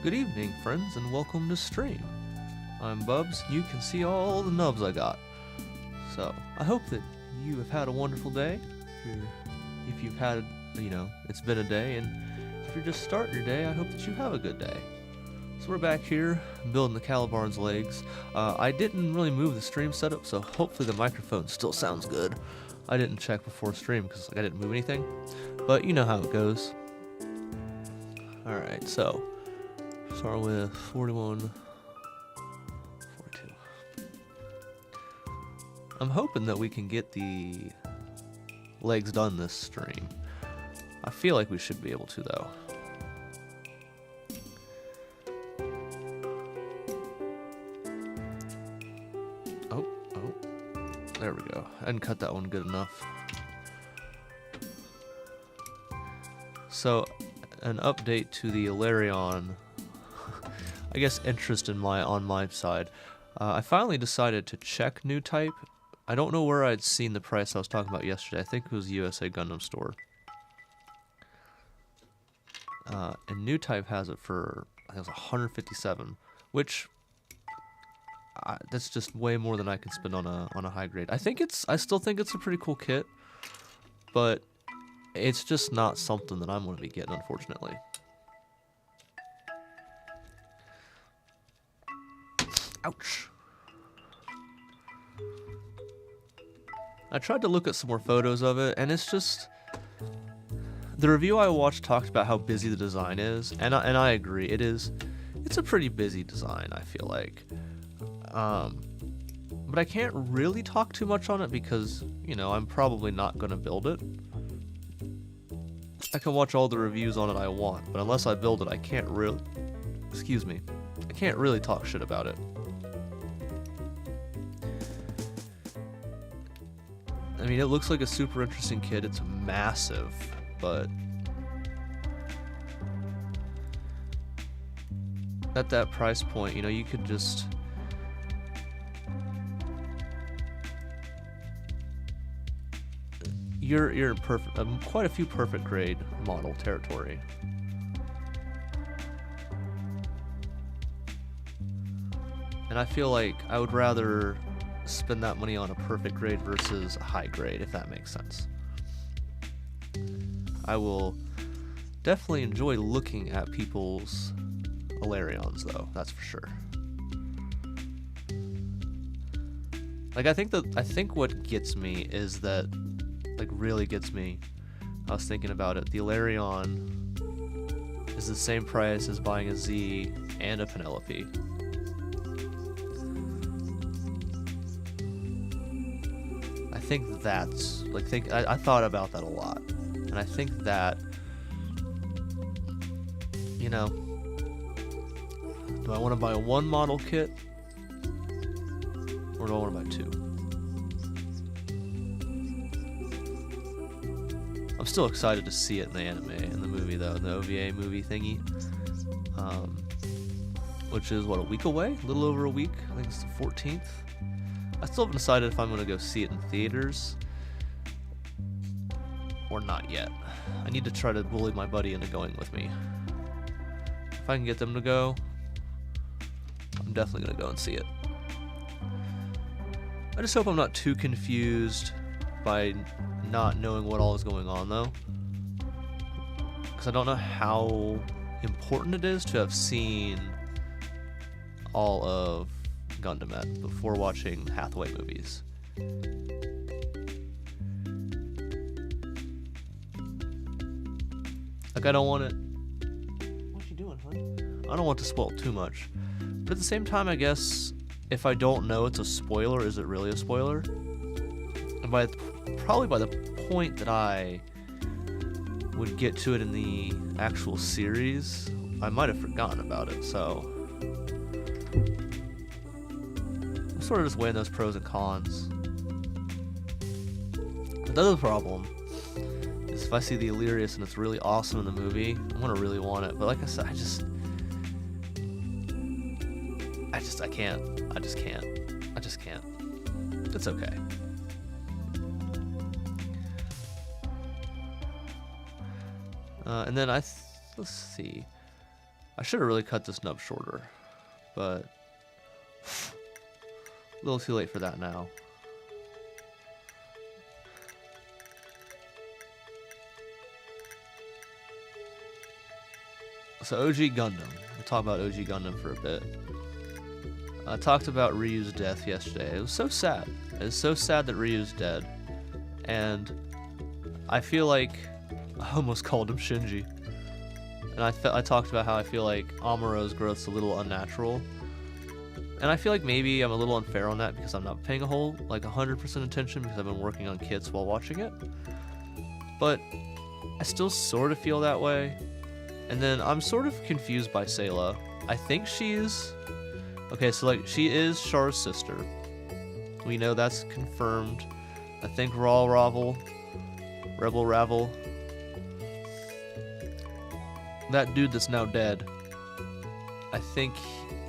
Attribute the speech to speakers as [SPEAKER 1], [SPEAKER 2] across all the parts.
[SPEAKER 1] Good evening, friends, and welcome to stream. I'm Bubs, and you can see all the nubs I got. So, I hope that you have had a wonderful day. If you've had, it's been a day, and if you're just starting your day, I hope that you have a good day. So we're back here, building the Calibarn's legs. I didn't really move the stream setup, so hopefully the microphone still sounds good. I didn't check before stream because I didn't move anything, but you know how it goes. Alright, so start with 41, 42. I'm hoping that we can get the legs done this stream. I feel like we should be able to, though. Oh, there we go. I didn't cut that one good enough. So, an update to the Ilarion, I guess interest on my side. I finally decided to check new type. I don't know where I'd seen the price I was talking about yesterday. I think it was USA Gundam store. And new type has it for, I think it was 157, which that's just way more than I can spend on a high grade. I still think it's a pretty cool kit, but it's just not something that I'm going to be getting, unfortunately. Ouch. I tried to look at some more photos of it, and it's just... The review I watched talked about how busy the design is, and I agree, it's a pretty busy design, I feel like. But I can't really talk too much on it because, I'm probably not going to build it. I can watch all the reviews on it I want, but unless I build it, I can't really... Excuse me. I can't really talk shit about it. I mean, it looks like a super interesting kit. It's massive, but... At that price point, you could just... You're in quite a few perfect grade model territory. And I feel like I would rather spend that money on a perfect grade versus a high grade, if that makes sense. I will definitely enjoy looking at people's Ilarions, though, that's for sure. Like, I think what gets me is that, like, really gets me, I was thinking about it, the Ilarion is the same price as buying a Z and a Penelope. I think that's, like, I thought about that a lot, and I think that, do I want to buy a one model kit, or do I want to buy two? I'm still excited to see it in the anime, in the movie though, in the OVA movie thingy, which is, what, a week away? A little over a week, I think it's the 14th. I still haven't decided if I'm going to go see it in theaters or not yet. I need to try to bully my buddy into going with me. If I can get them to go, I'm definitely going to go and see it. I just hope I'm not too confused by not knowing what all is going on, though, because I don't know how important it is to have seen all of Gundam before watching Hathaway movies. Like, I don't want it... What you doing, honey? I don't want to spoil too much, but at the same time, I guess if I don't know it's a spoiler, is it really a spoiler? And probably by the point that I would get to it in the actual series, I might have forgotten about it, so I'm sort of just weighing those pros and cons. The other problem is if I see the Illyrius and it's really awesome in the movie, I'm gonna really want it, but like I said, I just can't. It's okay. And then let's see. I should have really cut this nub shorter, but a little too late for that now. So OG Gundam. We'll talk about OG Gundam for a bit. I talked about Ryu's death yesterday. It was so sad. It was so sad that Ryu's dead. And I feel like I almost called him Shinji. And I talked about how I feel like Amuro's growth's a little unnatural. And I feel like maybe I'm a little unfair on that because I'm not paying 100% attention because I've been working on kits while watching it. But I still sort of feel that way. And then I'm sort of confused by Sayla. I think she's... Okay, so like, she is Char's sister. We know that's confirmed. I think Rebel Ravel. That dude that's now dead. I think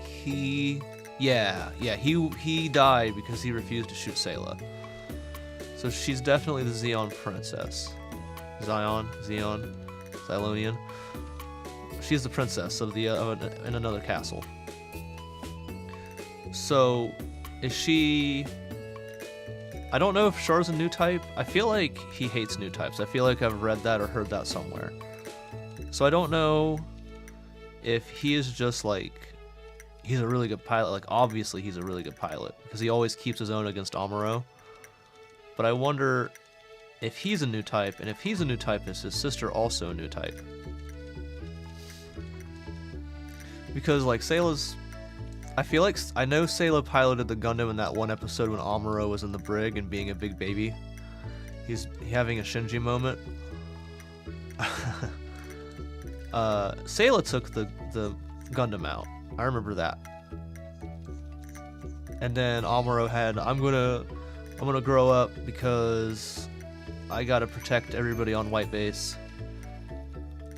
[SPEAKER 1] he died because he refused to shoot Sayla. So she's definitely the Zeon princess. Zylonian. She's the princess of in another castle. So, is she... I don't know if Char's a new type. I feel like he hates new types. I feel like I've read that or heard that somewhere. So I don't know if he is just like... He's a really good pilot. Like, obviously he's a really good pilot because he always keeps his own against Amuro. But I wonder if he's a new type, and if he's a new type, is his sister also a new type? Because, like, Sayla's... I feel like... I know Sayla piloted the Gundam in that one episode when Amuro was in the brig and being a big baby. He's having a Shinji moment. Sayla took the Gundam out. I remember that. And then Amuro had... I'm gonna grow up because I gotta protect everybody on White Base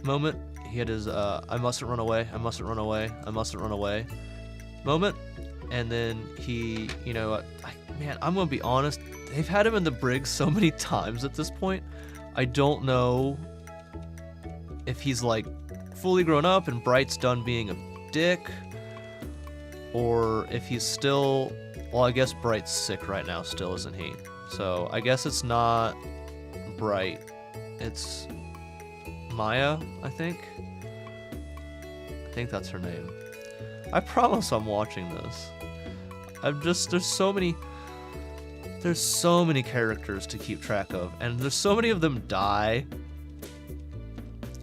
[SPEAKER 1] moment. He had his I mustn't run away, I mustn't run away, I mustn't run away moment. And then he, you know, man, I'm gonna be honest, they've had him in the brig so many times at this point. I don't know if he's like fully grown up and Bright's done being a dick, or if he's still... Well, I guess Bright's sick right now still, isn't he? So I guess it's not Bright. It's Maya, I think. I think that's her name. I promise I'm watching this. There's so many characters to keep track of, and there's so many of them die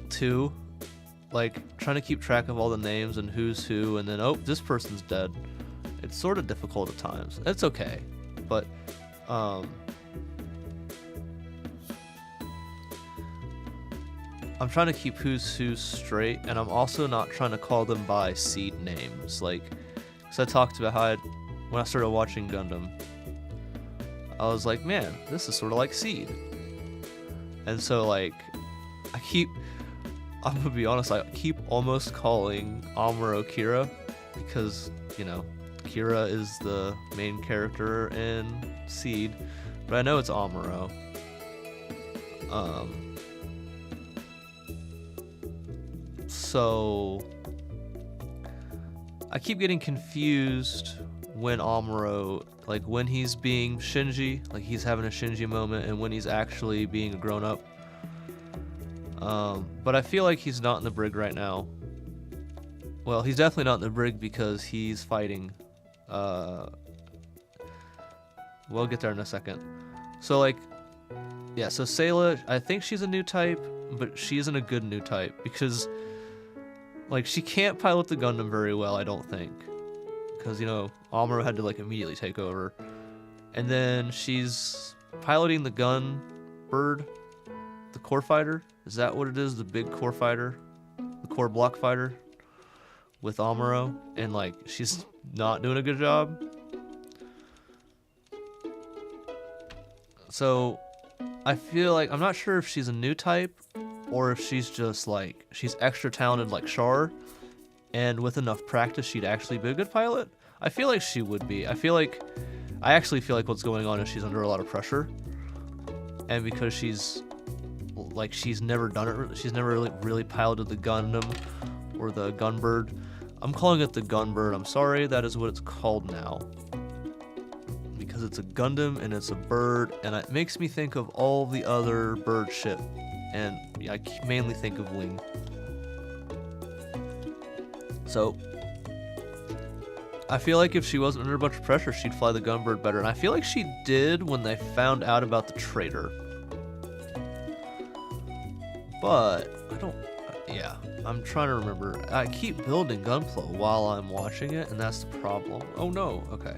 [SPEAKER 1] too. Like, trying to keep track of all the names and who's who, and then, oh, this person's dead. It's sort of difficult at times. It's okay, but I'm trying to keep who's who straight, and I'm also not trying to call them by seed names. Like, because I talked about how when I started watching Gundam, I was like, man, this is sort of like Seed. And so, like, I'm gonna be honest, I keep almost calling Amuro Kira, because, you know, Kira is the main character in Seed, but I know it's Amuro. So I keep getting confused when Amuro, like when he's being Shinji, like he's having a Shinji moment, and when he's actually being a grown-up. But I feel like he's not in the brig right now. Well, he's definitely not in the brig because he's fighting. We'll get there in a second. So, like, yeah, so Sayla, I think she's a new type, but she isn't a good new type because, like, she can't pilot the Gundam very well, I don't think. Because, you know, Amuro had to, like, immediately take over. And then she's piloting the gun bird, the core fighter. Is that what it is? The big core fighter? The core block fighter? With Amuro, and like she's not doing a good job. So I feel like I'm not sure if she's a new type or if she's just like she's extra talented like Char, and with enough practice she'd actually be a good pilot. I feel like she would be. I actually feel like what's going on is she's under a lot of pressure, and because she's never done it, she's never really piloted the Gundam or the gunbird. I'm calling it the gunbird. I'm sorry, that is what it's called now. Because it's a Gundam and it's a bird, and it makes me think of all the other bird ship. And yeah, I mainly think of Wing. So, I feel like if she wasn't under a bunch of pressure, she'd fly the gunbird better. And I feel like she did when they found out about the traitor. But, I don't... Yeah, I'm trying to remember. I keep building Gunpla while I'm watching it, and that's the problem. Oh no, okay.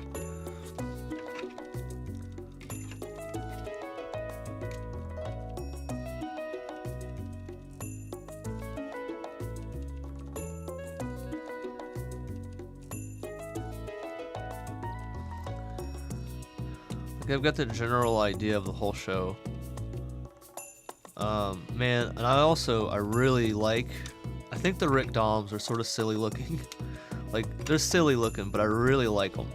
[SPEAKER 1] I've got the general idea of the whole show. Man, and I really like, I think the Rick Doms are sort of silly looking. Like, they're silly looking, but I really like them.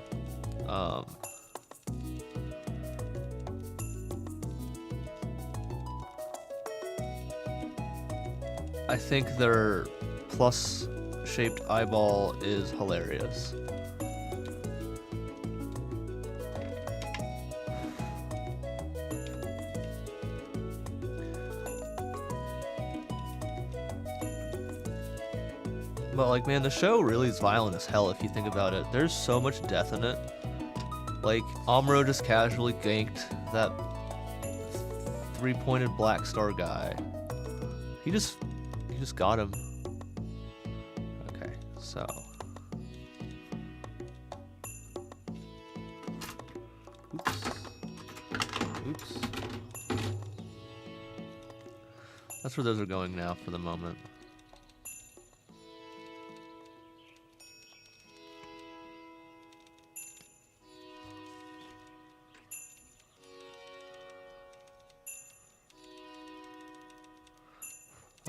[SPEAKER 1] I think their plus-shaped eyeball is hilarious. But like, man, the show really is violent as hell if you think about it. There's so much death in it. Like, Amuro just casually ganked that three-pointed black star guy. He just got him. Okay, so. Oops. That's where those are going now for the moment.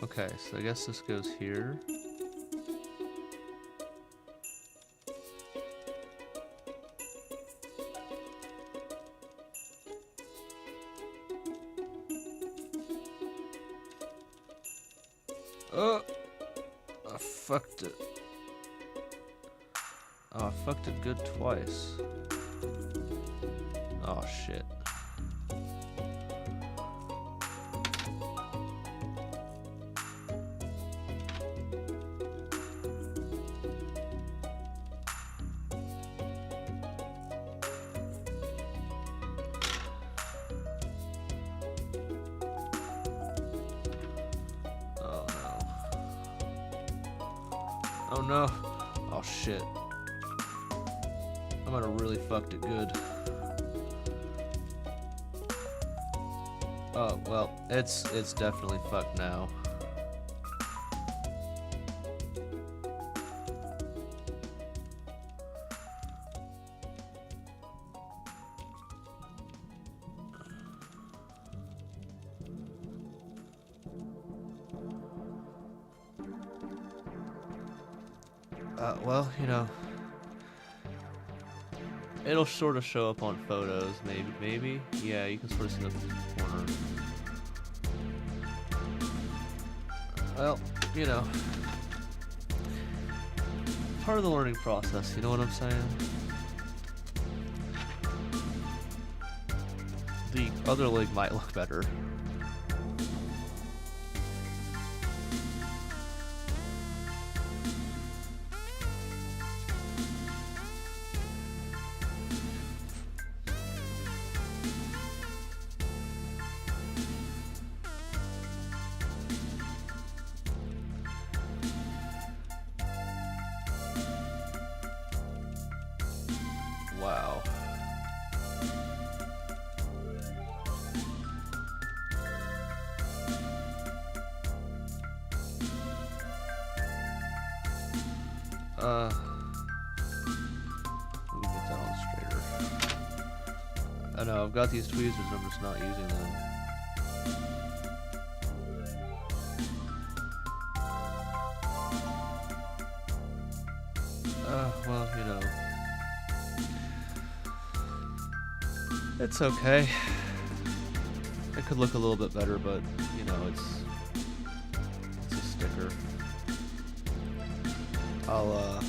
[SPEAKER 1] Okay, so I guess this goes here. Oh, I fucked it. Oh, I fucked it good twice. Oh, shit. Oh no. Oh shit. I might have really fucked it good. Oh, well, it's definitely fucked now. Well, you know, it'll sort of show up on photos, maybe. Yeah, you can sort of see the corner. Well, you know, part of the learning process, you know what I'm saying? The other leg might look better. Wow. Let me get that on straighter. I know, I've got these tweezers, I'm just not using them. Well, you know. It's okay. It could look a little bit better, but, you know, it's a sticker. I'll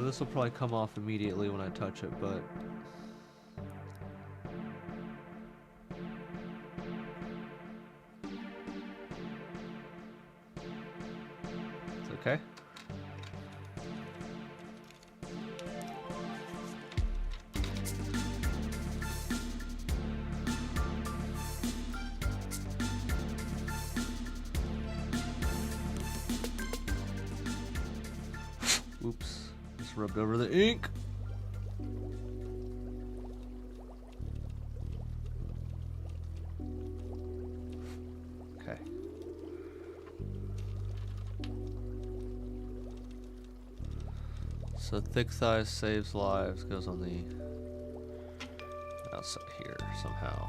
[SPEAKER 1] this will probably come off immediately when I touch it, but it's okay. Oops. Rubbed over the ink. Okay. So thick thighs saves lives goes on the outside here somehow.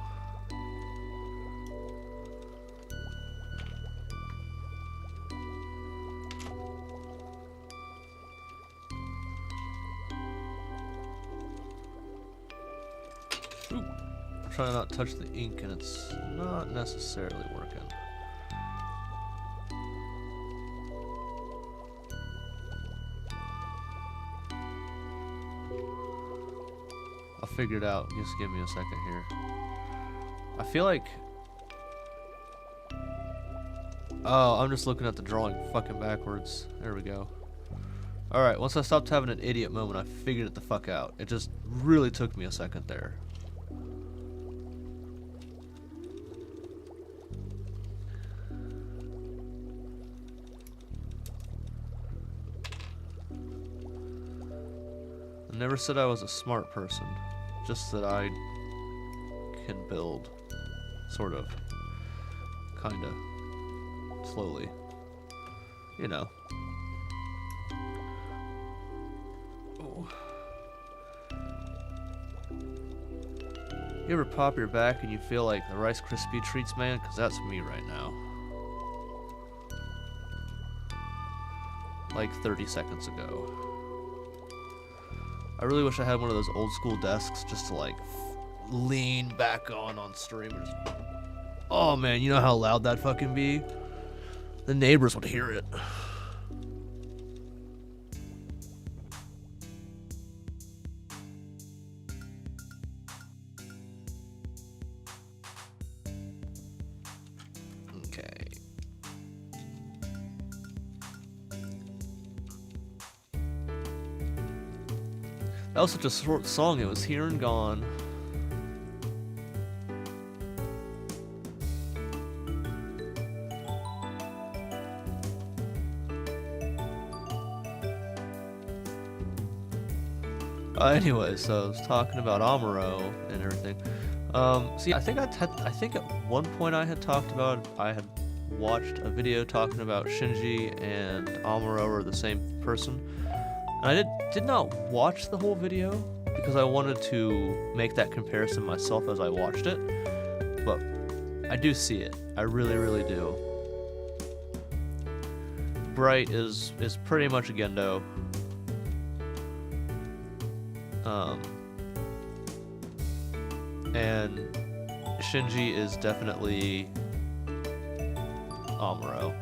[SPEAKER 1] I'm trying to not touch the ink and it's not necessarily working. I'll figure it out. Just give me a second here. I feel like... Oh, I'm just looking at the drawing fucking backwards. There we go. Alright, once I stopped having an idiot moment, I figured it the fuck out. It just really took me a second there. I never said I was a smart person, just that I can build, sort of, kinda, slowly, you know. Oh. You ever pop your back and you feel like the Rice Krispie treats, man? 'Cause that's me right now. Like 30 seconds ago. I really wish I had one of those old school desks just to like lean back on streamers. Oh man, you know how loud that fucking be? The neighbors would hear it. Okay. That was such a short song, it was here and gone. Anyways, so I was talking about Amuro and everything. See, I think at one point I had watched a video talking about Shinji and Amuro are the same person. And I did not watch the whole video because I wanted to make that comparison myself as I watched it, but I do see it. I really, really do. Bright is pretty much a Gendo. And Shinji is definitely Amuro.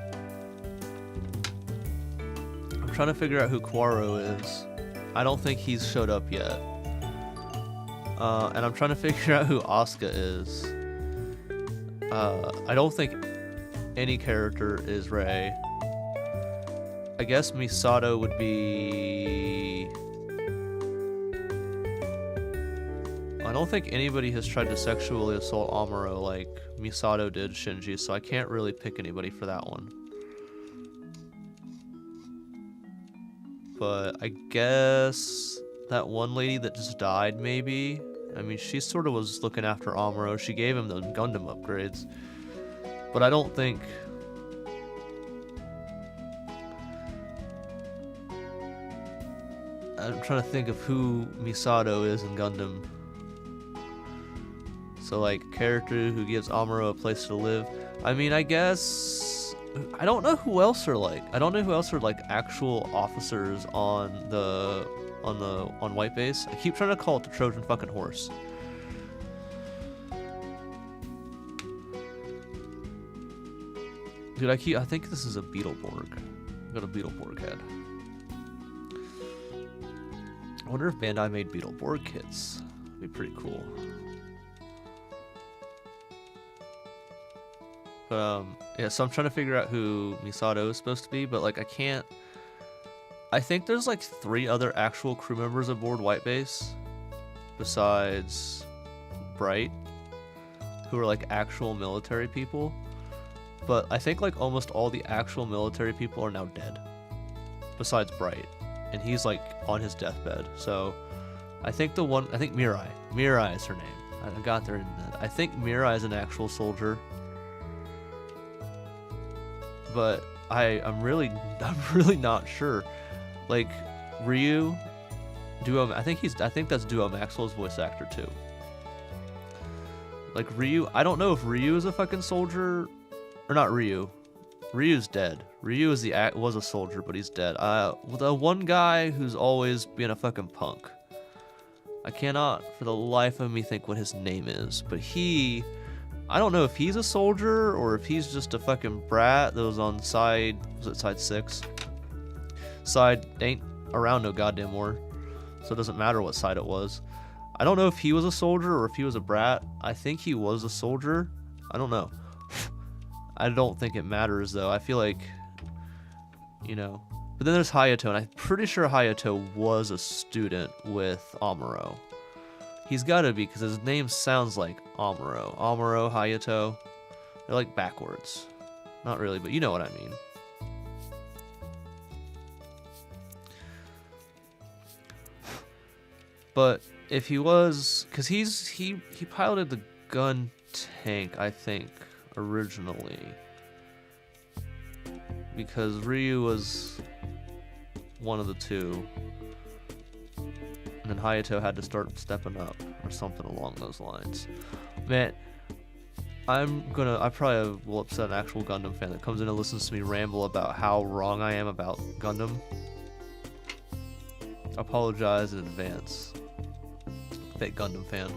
[SPEAKER 1] I'm trying to figure out who Quaro is. I don't think he's showed up yet. And I'm trying to figure out who Asuka is. I don't think any character is Rei. I guess Misato would be... I don't think anybody has tried to sexually assault Amuro like Misato did Shinji, so I can't really pick anybody for that one. But I guess that one lady that just died, maybe? I mean, she sort of was looking after Amuro. She gave him those Gundam upgrades. But I don't think... I'm trying to think of who Misato is in Gundam. So like character who gives Amuro a place to live. I mean, I guess I don't know who else are like. I don't know who else are like actual officers on White Base. I keep trying to call it the Trojan fucking horse. Dude, I think this is a Beetleborg. I got a Beetleborg head. I wonder if Bandai made Beetleborg kits. That'd be pretty cool. But yeah, so I'm trying to figure out who Misato is supposed to be, but like I can't. I think there's like 3 other actual crew members aboard White Base besides Bright, who are like actual military people. But I think like almost all the actual military people are now dead, besides Bright, and he's like on his deathbed. So I think Mirai is her name. I got there. I think Mirai is an actual soldier. But I'm really not sure. Like Ryu, I think that's Duo Maxwell's voice actor too. Like Ryu, I don't know if Ryu is a fucking soldier or not. Ryu's dead. Ryu was a soldier, but he's dead. The one guy who's always been a fucking punk. I cannot for the life of me think what his name is, but I don't know if he's a soldier or if he's just a fucking brat that was on side 6? Side ain't around no goddamn more, so it doesn't matter what side it was. I don't know if he was a soldier or if he was a brat. I think he was a soldier. I don't know. I don't think it matters though. I feel like, you know. But then there's Hayato, and I'm pretty sure Hayato was a student with Amuro. He's gotta be, because his name sounds like Amuro. Amuro, Hayato. They're like backwards. Not really, but you know what I mean. But if he was, because he piloted the gun tank, I think, originally. Because Ryu was one of the two. And then Hayato had to start stepping up or something along those lines. Man, I probably will upset an actual Gundam fan that comes in and listens to me ramble about how wrong I am about Gundam. I apologize in advance. Fake Gundam fan.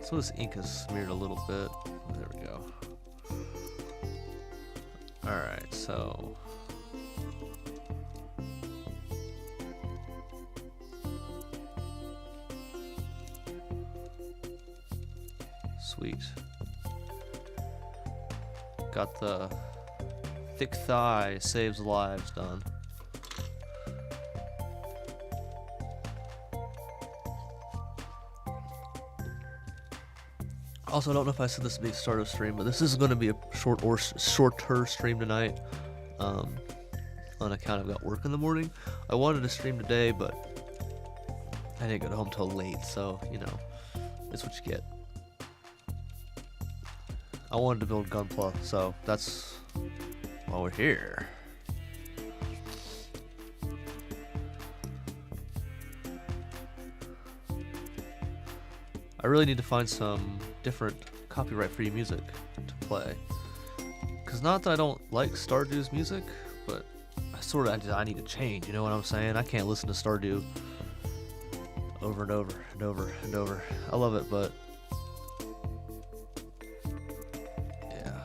[SPEAKER 1] So this ink is smeared a little bit. There we go. Alright, so sweet. Got the thick thigh saves lives done. Also, I don't know if I said this would be a start of stream, but this is going to be a shorter stream tonight. On account I've got work in the morning. I wanted to stream today, but I didn't get home till late, so you know, it's what you get. I wanted to build Gunpla, so that's why we're here. I really need to find some different copyright-free music to play. Cause not that I don't like Stardew's music, but I need to change. You know what I'm saying? I can't listen to Stardew over and over and over and over. I love it, but yeah.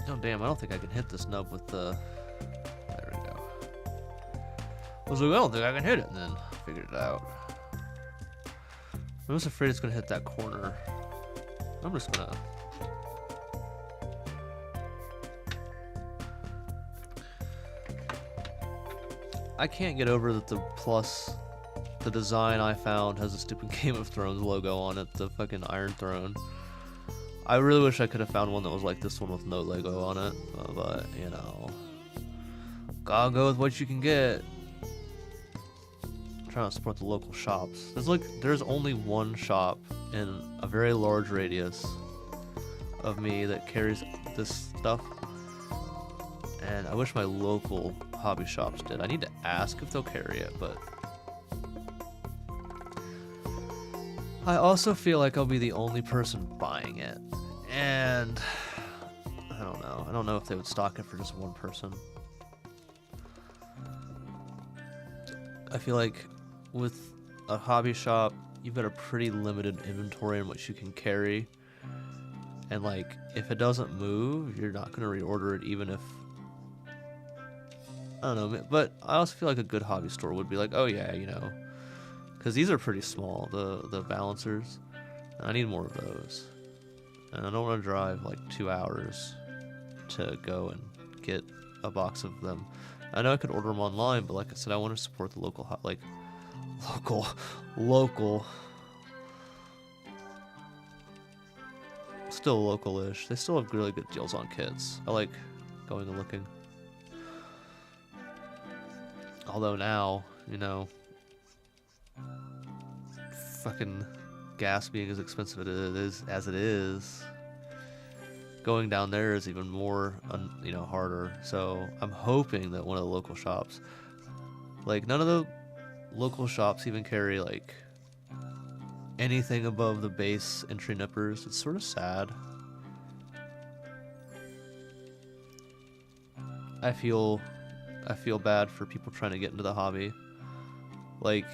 [SPEAKER 1] Oh damn, I don't think I can hit this nub with the... There we go. I was like, I don't think I can hit it, and then figured it out. I'm just afraid it's gonna hit that corner. I'm just gonna... I can't get over that the design I found has a stupid Game of Thrones logo on it, the fucking Iron Throne. I really wish I could have found one that was like this one with no Lego on it, but you know, gotta go with what you can get. I'm trying to support the local shops. There's only one shop in a very large radius of me that carries this stuff, and I wish my local hobby shops did. I need to ask if they'll carry it, but I also feel like I'll be the only person buying it, and I don't know. I don't know if they would stock it for just one person. I feel like with a hobby shop, you've got a pretty limited inventory in which you can carry, and like if it doesn't move, you're not going to reorder it, even if, I don't know. But I also feel like a good hobby store would be like, oh yeah, you know, because these are pretty small, the balancers. And I need more of those. And I don't want to drive like 2 hours to go and get a box of them. I know I could order them online, but like I said, I want to support the local, local. Still local-ish. They still have really good deals on kits. I like going and looking. Although now, you know, fucking gas being as expensive as it is, going down there is even more, you know, harder. So I'm hoping that one of the local shops, like none of the local shops even carry like anything above the base entry nippers. It's sort of sad. I feel bad for people trying to get into the hobby. Like,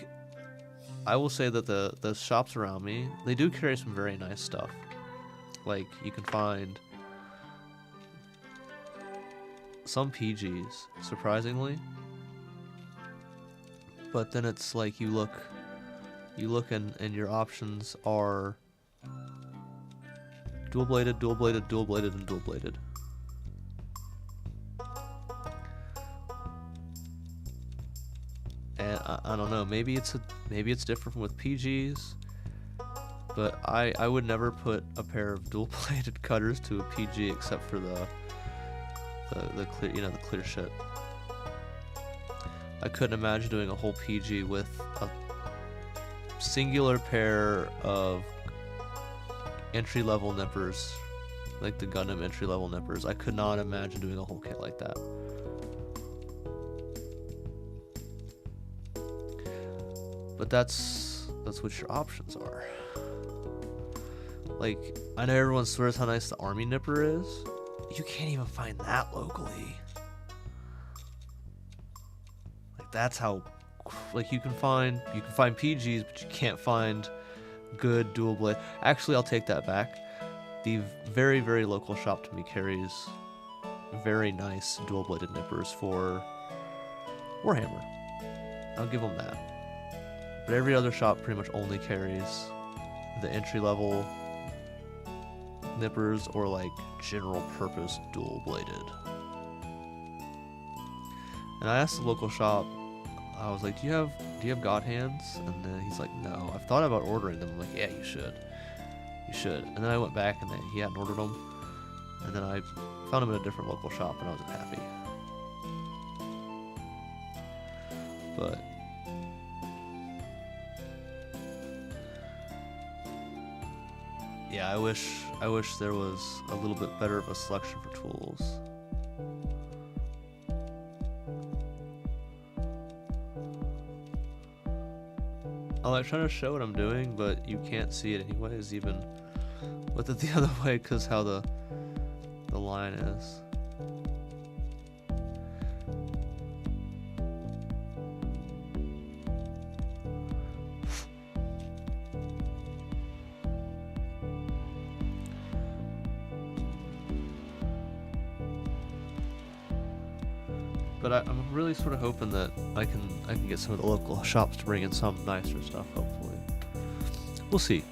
[SPEAKER 1] I will say that the shops around me, they do carry some very nice stuff. Like, you can find some PGs, surprisingly. But then it's like you look and your options are dual-bladed, dual-bladed, dual-bladed, and dual-bladed. And I don't know, maybe it's different with PGs, but I would never put a pair of dual-bladed cutters to a PG except for the clear, you know, the clear shit. I couldn't imagine doing a whole PG with a singular pair of entry-level nippers, like the Gundam entry-level nippers. I could not imagine doing a whole kit like that. But that's what your options are. Like, I know everyone swears how nice the Army nipper is. You can't even find that locally. Like, that's how, like, you can find PGs, but you can't find good dual blade. Actually, I'll take that back. The very, very local shop to me carries very nice dual bladed nippers for Warhammer. I'll give them that. But every other shop pretty much only carries the entry level nippers or like general purpose dual bladed. And I asked the local shop, I was like, do you have God hands? And then he's like, no. I've thought about ordering them. I'm like, yeah, you should. And then I went back and he hadn't ordered them. And then I found them at a different local shop and I was happy. But yeah, I wish there was a little bit better of a selection for tools. I'm like trying to show what I'm doing, but you can't see it anyways, even with it the other way, because how the line is. But I'm really sort of hoping that I can get some of the local shops to bring in some nicer stuff, hopefully. We'll see.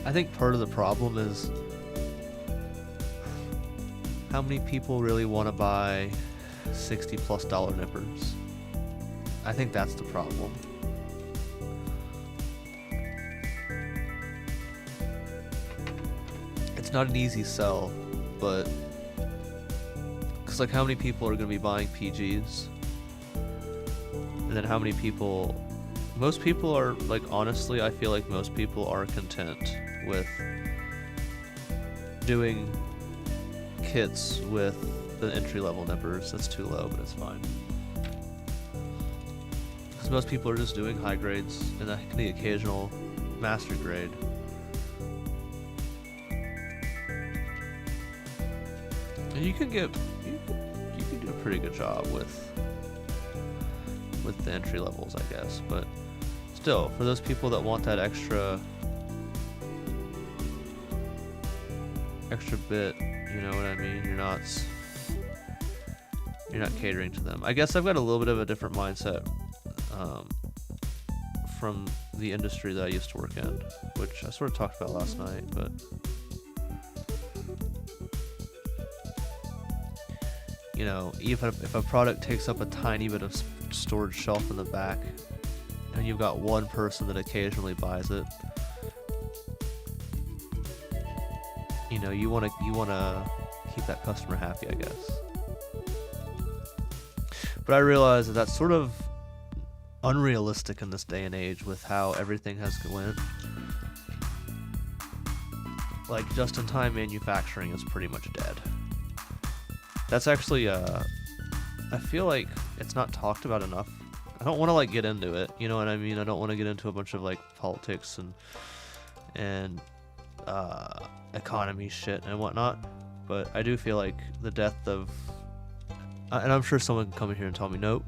[SPEAKER 1] I think part of the problem is how many people really want to buy $60+ nippers? I think that's the problem. It's not an easy sell, but because like how many people are going to be buying PGs? And then how many people, most people are like, honestly, I feel like most people are content with doing kits with the entry-level nippers. That's too low, but it's fine. Because most people are just doing high grades and the occasional master grade. And you can do a pretty good job with the entry levels, I guess. But still, for those people that want that extra bit, you know what I mean? You're not catering to them. I guess I've got a little bit of a different mindset from the industry that I used to work in, which I sort of talked about last night, but you know, if a product takes up a tiny bit of storage shelf in the back and you've got one person that occasionally buys it, you know, you want to keep that customer happy, I guess. But I realize that that's sort of unrealistic in this day and age with how everything has went. Like, just-in-time manufacturing is pretty much dead. That's actually, I feel like it's not talked about enough. I don't want to, like, get into it, you know what I mean? I don't want to get into a bunch of, like, politics and economy shit and whatnot, but I do feel like the death of, and I'm sure someone can come in here and tell me, no,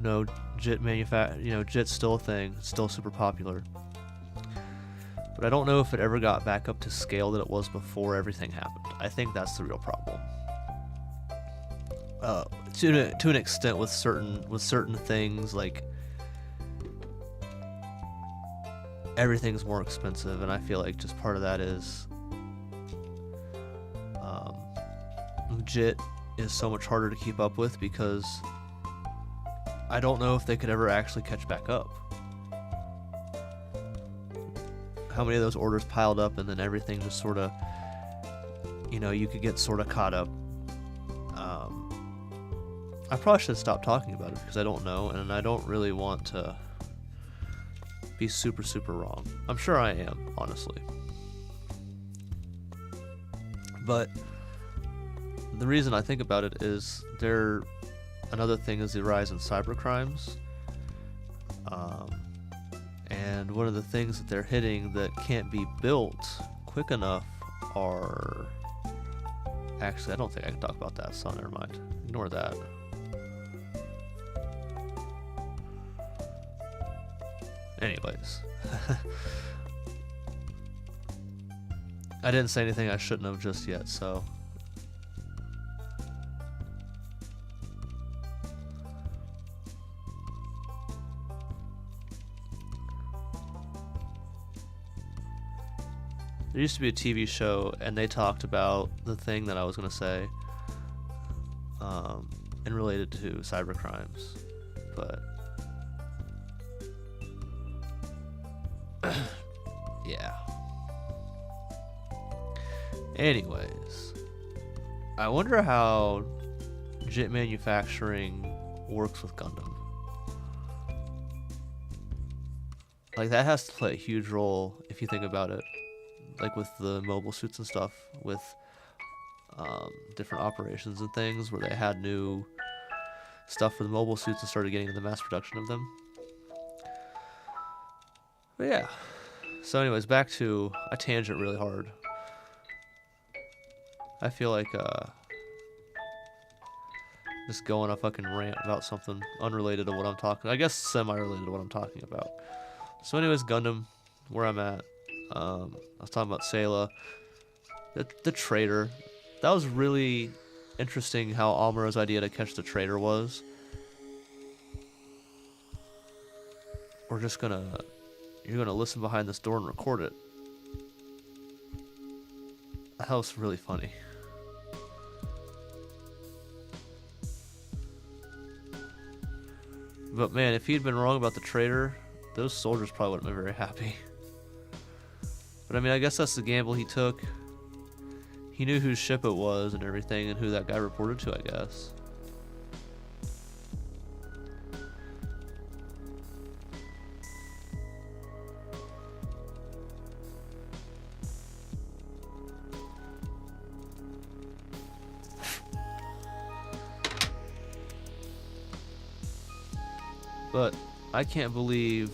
[SPEAKER 1] JIT JIT's still a thing, it's still super popular. But I don't know if it ever got back up to scale that it was before everything happened. I think that's the real problem. To an extent with certain things, like everything's more expensive, and I feel like just part of that is JIT is so much harder to keep up with because I don't know if they could ever actually catch back up. How many of those orders piled up and then everything just sort of, you know, you could get sort of caught up. I probably should stop talking about it because I don't know, and I don't really want to be super wrong. I'm sure I am, honestly. But the reason I think about it is another thing is the rise in cybercrimes. And one of the things that they're hitting that can't be built quick enough are... Actually, I don't think I can talk about that, so never mind. Ignore that. Anyways. I didn't say anything I shouldn't have just yet, so... There used to be a TV show, and they talked about the thing that I was going to say, and related to cybercrimes, but yeah. Anyways, I wonder how JIT manufacturing works with Gundam. Like, that has to play a huge role if you think about it. Like with the mobile suits and stuff, with different operations and things where they had new stuff for the mobile suits and started getting into the mass production of them. But yeah. So anyways, back to a tangent really hard. I feel like just go on a fucking rant about something unrelated to what I'm talking, I guess semi-related to what I'm talking about. So anyways, Gundam, where I'm at. I was talking about Sayla, the traitor. That was really interesting how Amura's idea to catch the traitor was. You're gonna listen behind this door and record it. That was really funny. But man, if he'd been wrong about the traitor, those soldiers probably wouldn't have been very happy. But I mean, I guess that's the gamble he took. He knew whose ship it was and everything, and who that guy reported to, I guess. But I can't believe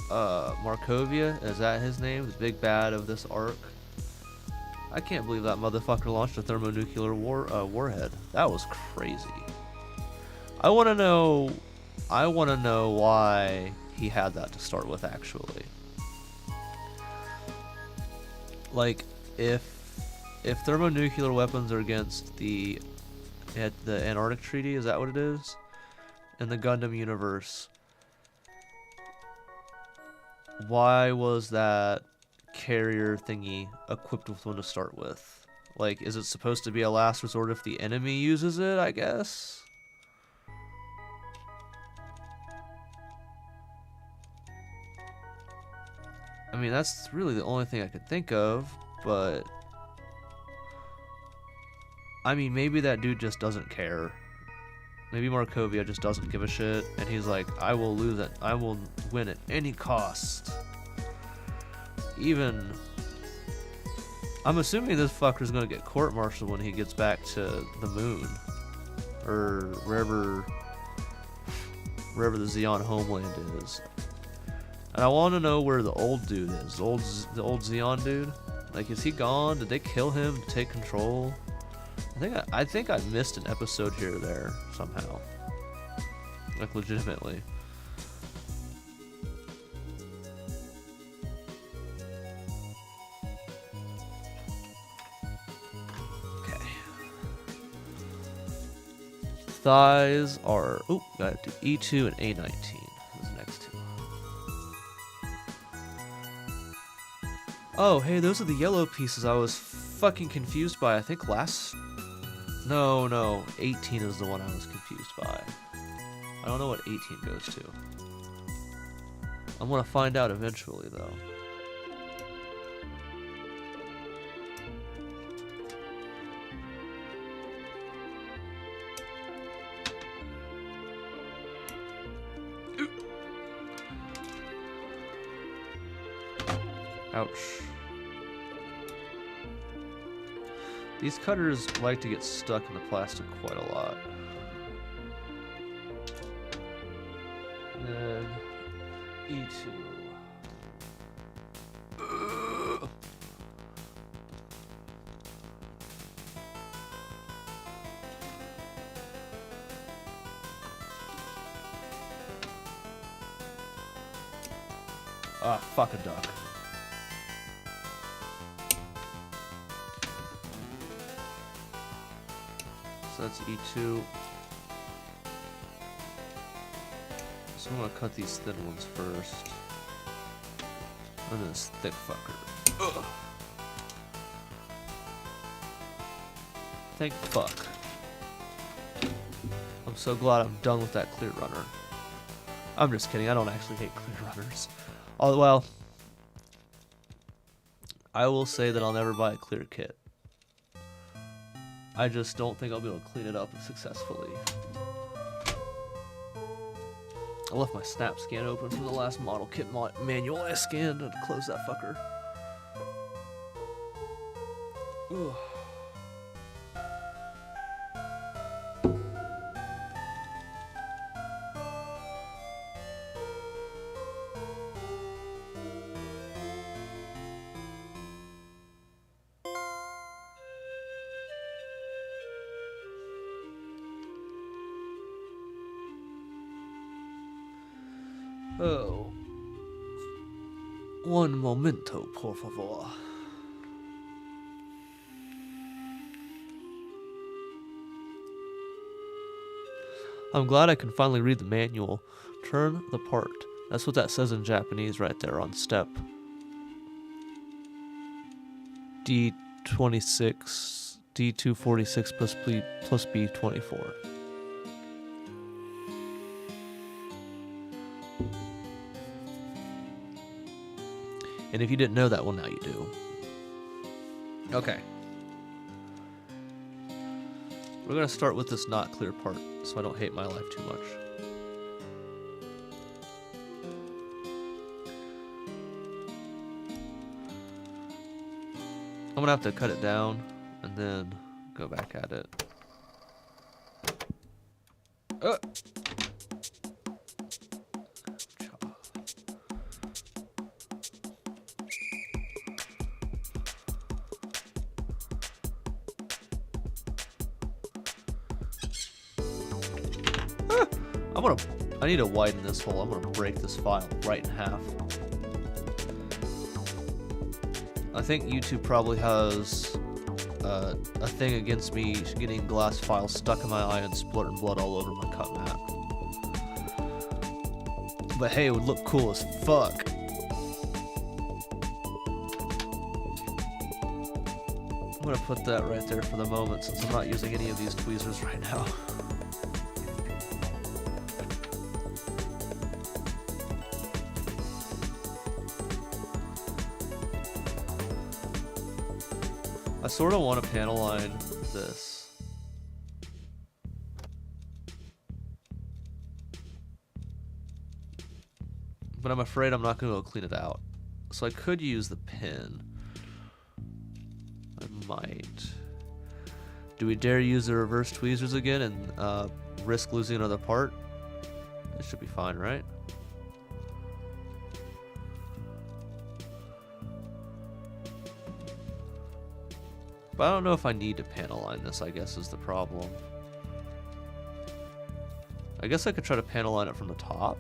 [SPEAKER 1] Markovia, is that his name? The big bad of this arc? I can't believe that motherfucker launched a thermonuclear warhead. That was crazy. I want to know why he had that to start with, actually. Like, if thermonuclear weapons are against the Antarctic Treaty, is that what it is? In the Gundam universe, why was that carrier thingy equipped with one to start with? Like, is it supposed to be a last resort if the enemy uses it, I guess? I mean, that's really the only thing I could think of, but I mean, maybe that dude just doesn't care. Maybe Markovia just doesn't give a shit, and he's like, I will lose it. I will win at any cost. Even, I'm assuming this fucker's gonna get court-martialed when he gets back to the moon, or wherever the Zeon homeland is. And I want to know where the old dude is. The old Zeon dude. Like, is he gone? Did they kill him to take control? I think I missed an episode here or there somehow. Like, legitimately. Okay. Thighs are... Oh, gotta do E2 and A19. Those next two. Oh, hey, those are the yellow pieces I was fucking confused by. I think last... No, 18 is the one I was confused by. I don't know what 18 goes to. I'm gonna find out eventually, though. Ouch. These cutters like to get stuck in the plastic quite a lot. And E2. Ah, fuck a duck. So that's E2. So I'm gonna cut these thin ones first. And then this thick fucker. Ugh. Thank fuck. I'm so glad I'm done with that clear runner. I'm just kidding, I don't actually hate clear runners. Oh, well, I will say that I'll never buy a clear kit. I just don't think I'll be able to clean it up successfully. I left my Snapscan open from the last model kit manual I scanned to close that fucker. Ugh. Oh. Un momento, por favor. I'm glad I can finally read the manual. Turn the part. That's what that says in Japanese right there on step D26, D246 plus B24. And if you didn't know that, well, now you do. Okay. We're going to start with this not clear part, so I don't hate my life too much. I'm going to have to cut it down and then go back at it. I need to widen this hole. I'm gonna break this file right in half. I think YouTube probably has a thing against me getting glass files stuck in my eye and splurting blood all over my cut mat. But hey, it would look cool as fuck. I'm gonna put that right there for the moment since I'm not using any of these tweezers right now. I sort of want to panel line this. But I'm afraid I'm not going to be able to clean it out. So I could use the pen. I might. Do we dare use the reverse tweezers again and risk losing another part? It should be fine, right? But I don't know if I need to panel line this, I guess, is the problem. I guess I could try to panel line it from the top.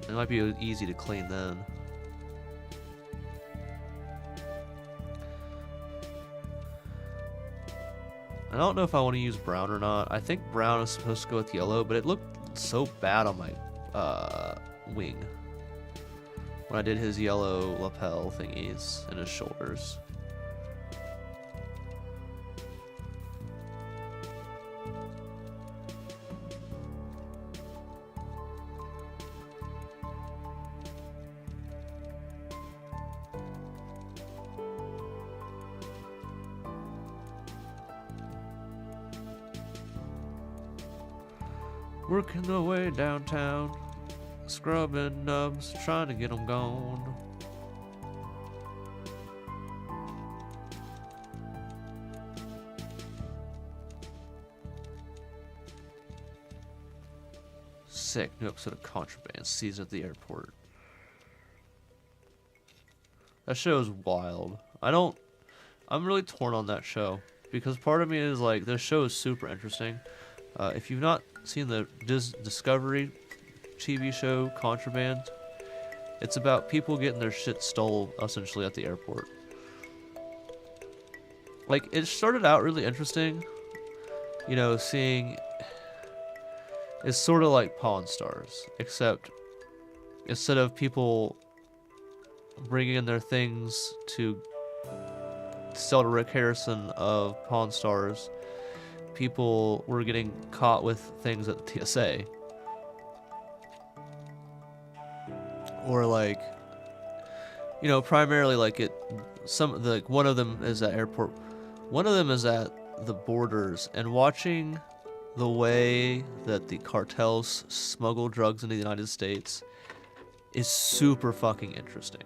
[SPEAKER 1] It might be easy to clean then. I don't know if I want to use brown or not. I think brown is supposed to go with yellow, but it looked so bad on my wing when I did his yellow lapel thingies and his shoulders. Working the way downtown, scrubbing nubs, trying to get them gone. Sick, new episode of Contraband, season at the airport. That show is wild. I'm really torn on that show, because part of me is like, this show is super interesting. If you've not seen the Discovery TV show Contraband, it's about people getting their shit stole essentially at the airport. Like, it started out really interesting, you know, seeing it's sort of like Pawn Stars, except instead of people bringing in their things to sell to Rick Harrison of Pawn Stars, people were getting caught with things at the TSA. Or like, you know, primarily like one of them is at airport, one of them is at the borders, and watching the way that the cartels smuggle drugs into the United States is super fucking interesting.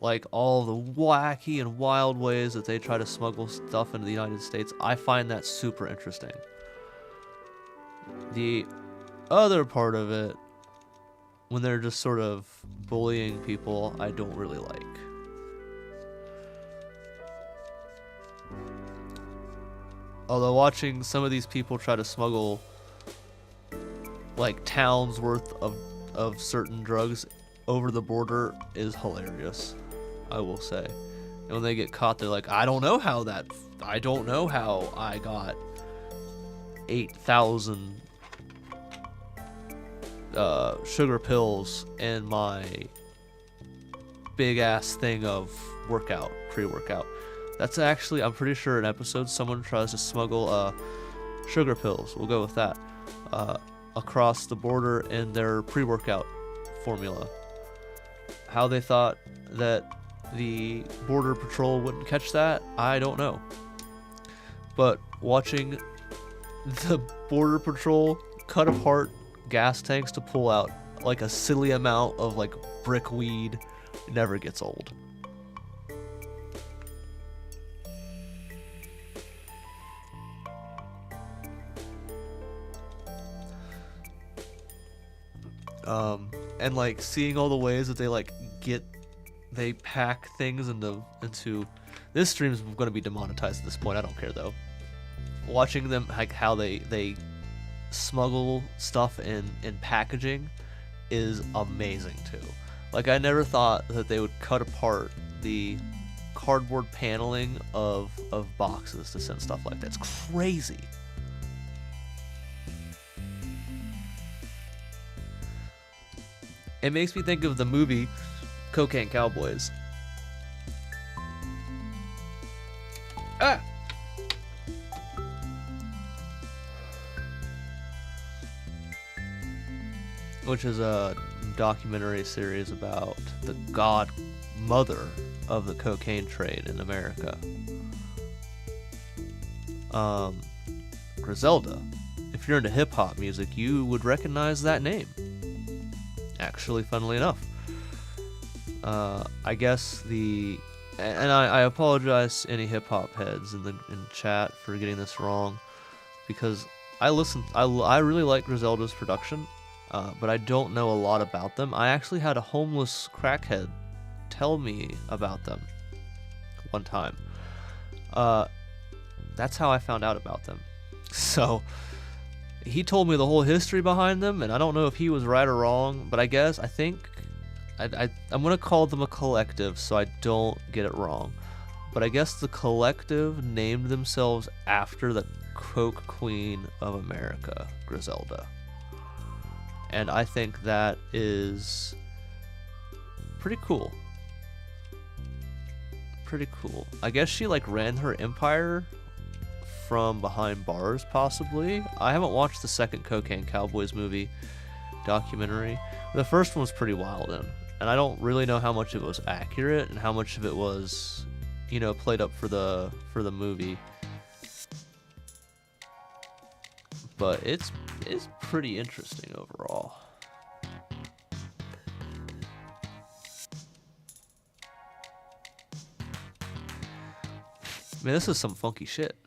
[SPEAKER 1] Like, all the wacky and wild ways that they try to smuggle stuff into the United States, I find that super interesting. The other part of it, when they're just sort of bullying people, I don't really like. Although watching some of these people try to smuggle like towns worth of certain drugs over the border is hilarious, I will say. And when they get caught, they're like, I don't know how I got 8,000 sugar pills in my big ass thing of pre-workout. That's actually, I'm pretty sure, an episode someone tries to smuggle sugar pills, we'll go with that, across the border in their pre-workout formula. How they thought that the Border Patrol wouldn't catch that, I don't know. But watching the Border Patrol cut apart gas tanks to pull out like a silly amount of like brick weed never gets old. And like seeing all the ways that they pack things into this stream's going to be demonetized at this point. I don't care though. Watching them, like how they smuggle stuff in packaging is amazing too. Like I never thought that they would cut apart the cardboard paneling of boxes to send stuff like that. It's crazy. It makes me think of the movie Cocaine Cowboys. Ah! Which is a documentary series about the godmother of the cocaine trade in America. Griselda. If you're into hip-hop music, you would recognize that name. Actually, funnily enough. I guess I apologize to any hip-hop heads in chat for getting this wrong, because I really like Griselda's production, but I don't know a lot about them. I actually had a homeless crackhead tell me about them one time. That's how I found out about them. So he told me the whole history behind them, and I don't know if he was right or wrong, but I think I'm gonna call them a collective so I don't get it wrong. But I guess the collective named themselves after the Coke Queen of America, Griselda. And I think that is pretty cool. Pretty cool. I guess she like ran her empire from behind bars, possibly. I haven't watched the second Cocaine Cowboys movie documentary. The first one was pretty wild, and I don't really know how much of it was accurate and how much of it was, played up for the movie. But it's pretty interesting overall. Man, this is some funky shit.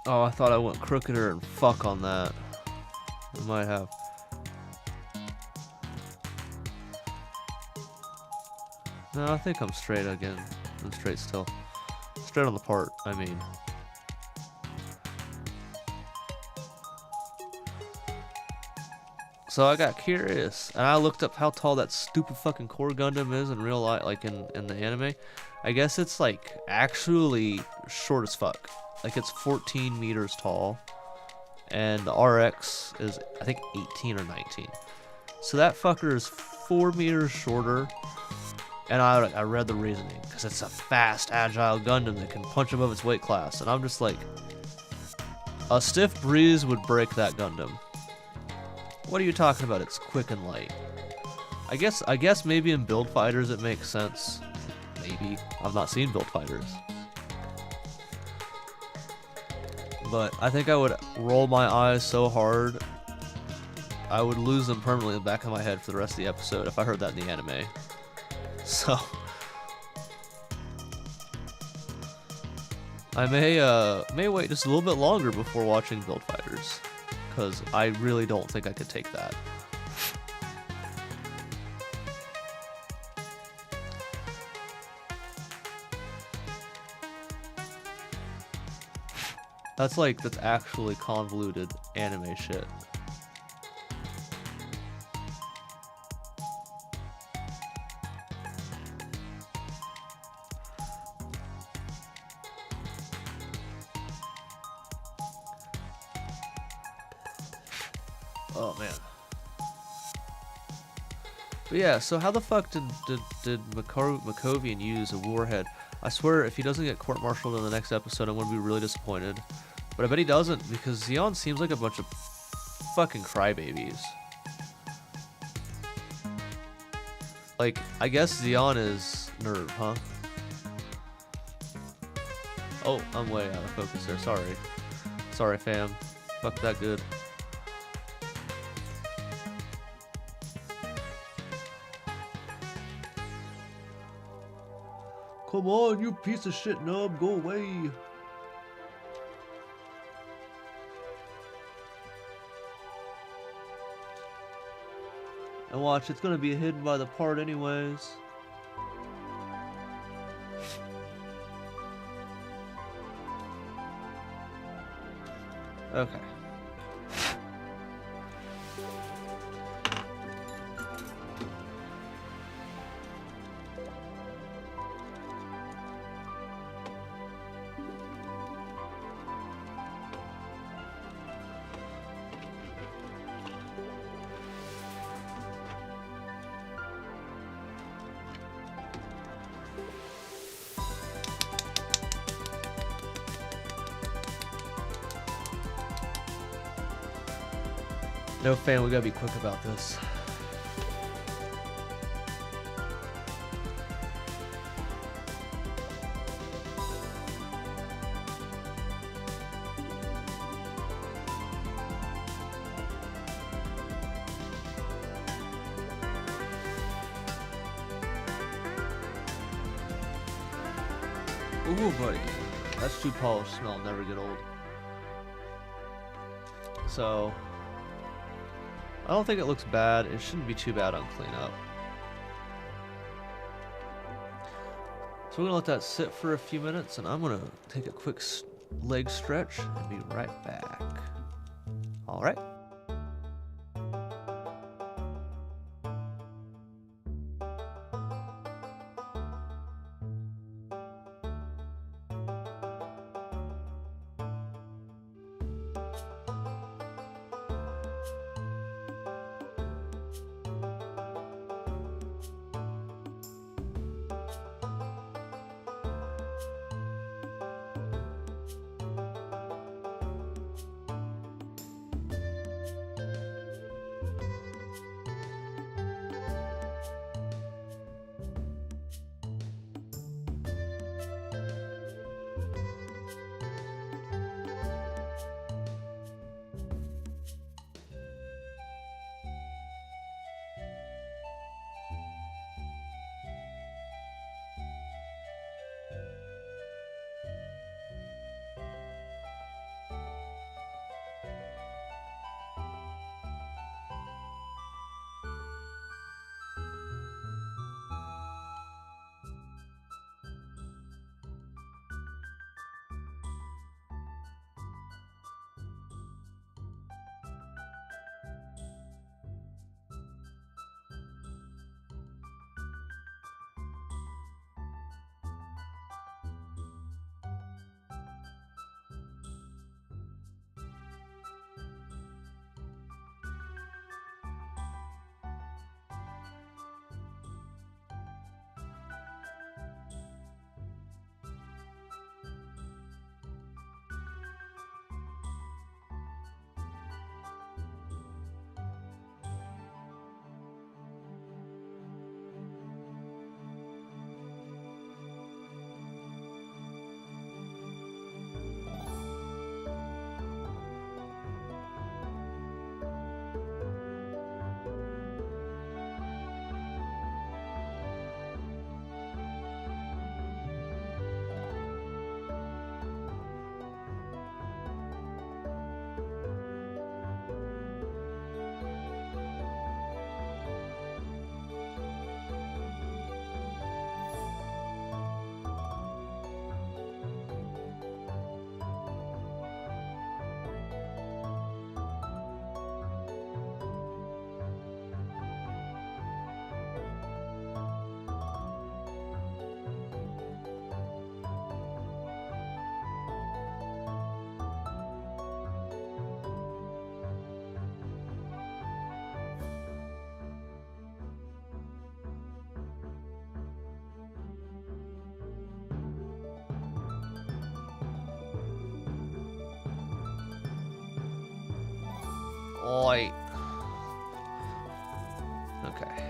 [SPEAKER 1] Oh, I thought I went crookeder and fuck on that. I might have. No, I think I'm straight again. I'm straight still. Straight on the part, I mean. So I got curious, and I looked up how tall that stupid fucking core Gundam is in real life, like in the anime. I guess it's like actually short as fuck. Like it's 14 meters tall, and the RX is I think 18 or 19. So that fucker is 4 meters shorter, and I read the reasoning, because it's a fast, agile Gundam that can punch above its weight class, and I'm just like, a stiff breeze would break that Gundam. What are you talking about? It's quick and light. I guess maybe in Build Fighters it makes sense. Maybe. I've not seen Build Fighters. But I think I would roll my eyes so hard, I would lose them permanently in the back of my head for the rest of the episode if I heard that in the anime. So I may wait just a little bit longer before watching Build Fighters, because I really don't think I could take that. That's actually convoluted anime shit. Oh man. But yeah, so how the fuck did Makovian use a warhead? I swear, if he doesn't get court-martialed in the next episode, I'm gonna be really disappointed. But I bet he doesn't, because Xeon seems like a bunch of fucking crybabies. Like, I guess Xeon is nerd, huh? Oh, I'm way out of focus there, sorry. Sorry, fam. Fuck that good. Come on, you piece of shit nub, go away. And watch, it's gonna be hidden by the part anyways. Okay. No, fan, we gotta be quick about this. Ooh, buddy. That's too polished smell, never get old. So, I don't think it looks bad. It shouldn't be too bad on cleanup. So we're gonna let that sit for a few minutes, and I'm gonna take a quick leg stretch and be right back. All right. Oi. Okay.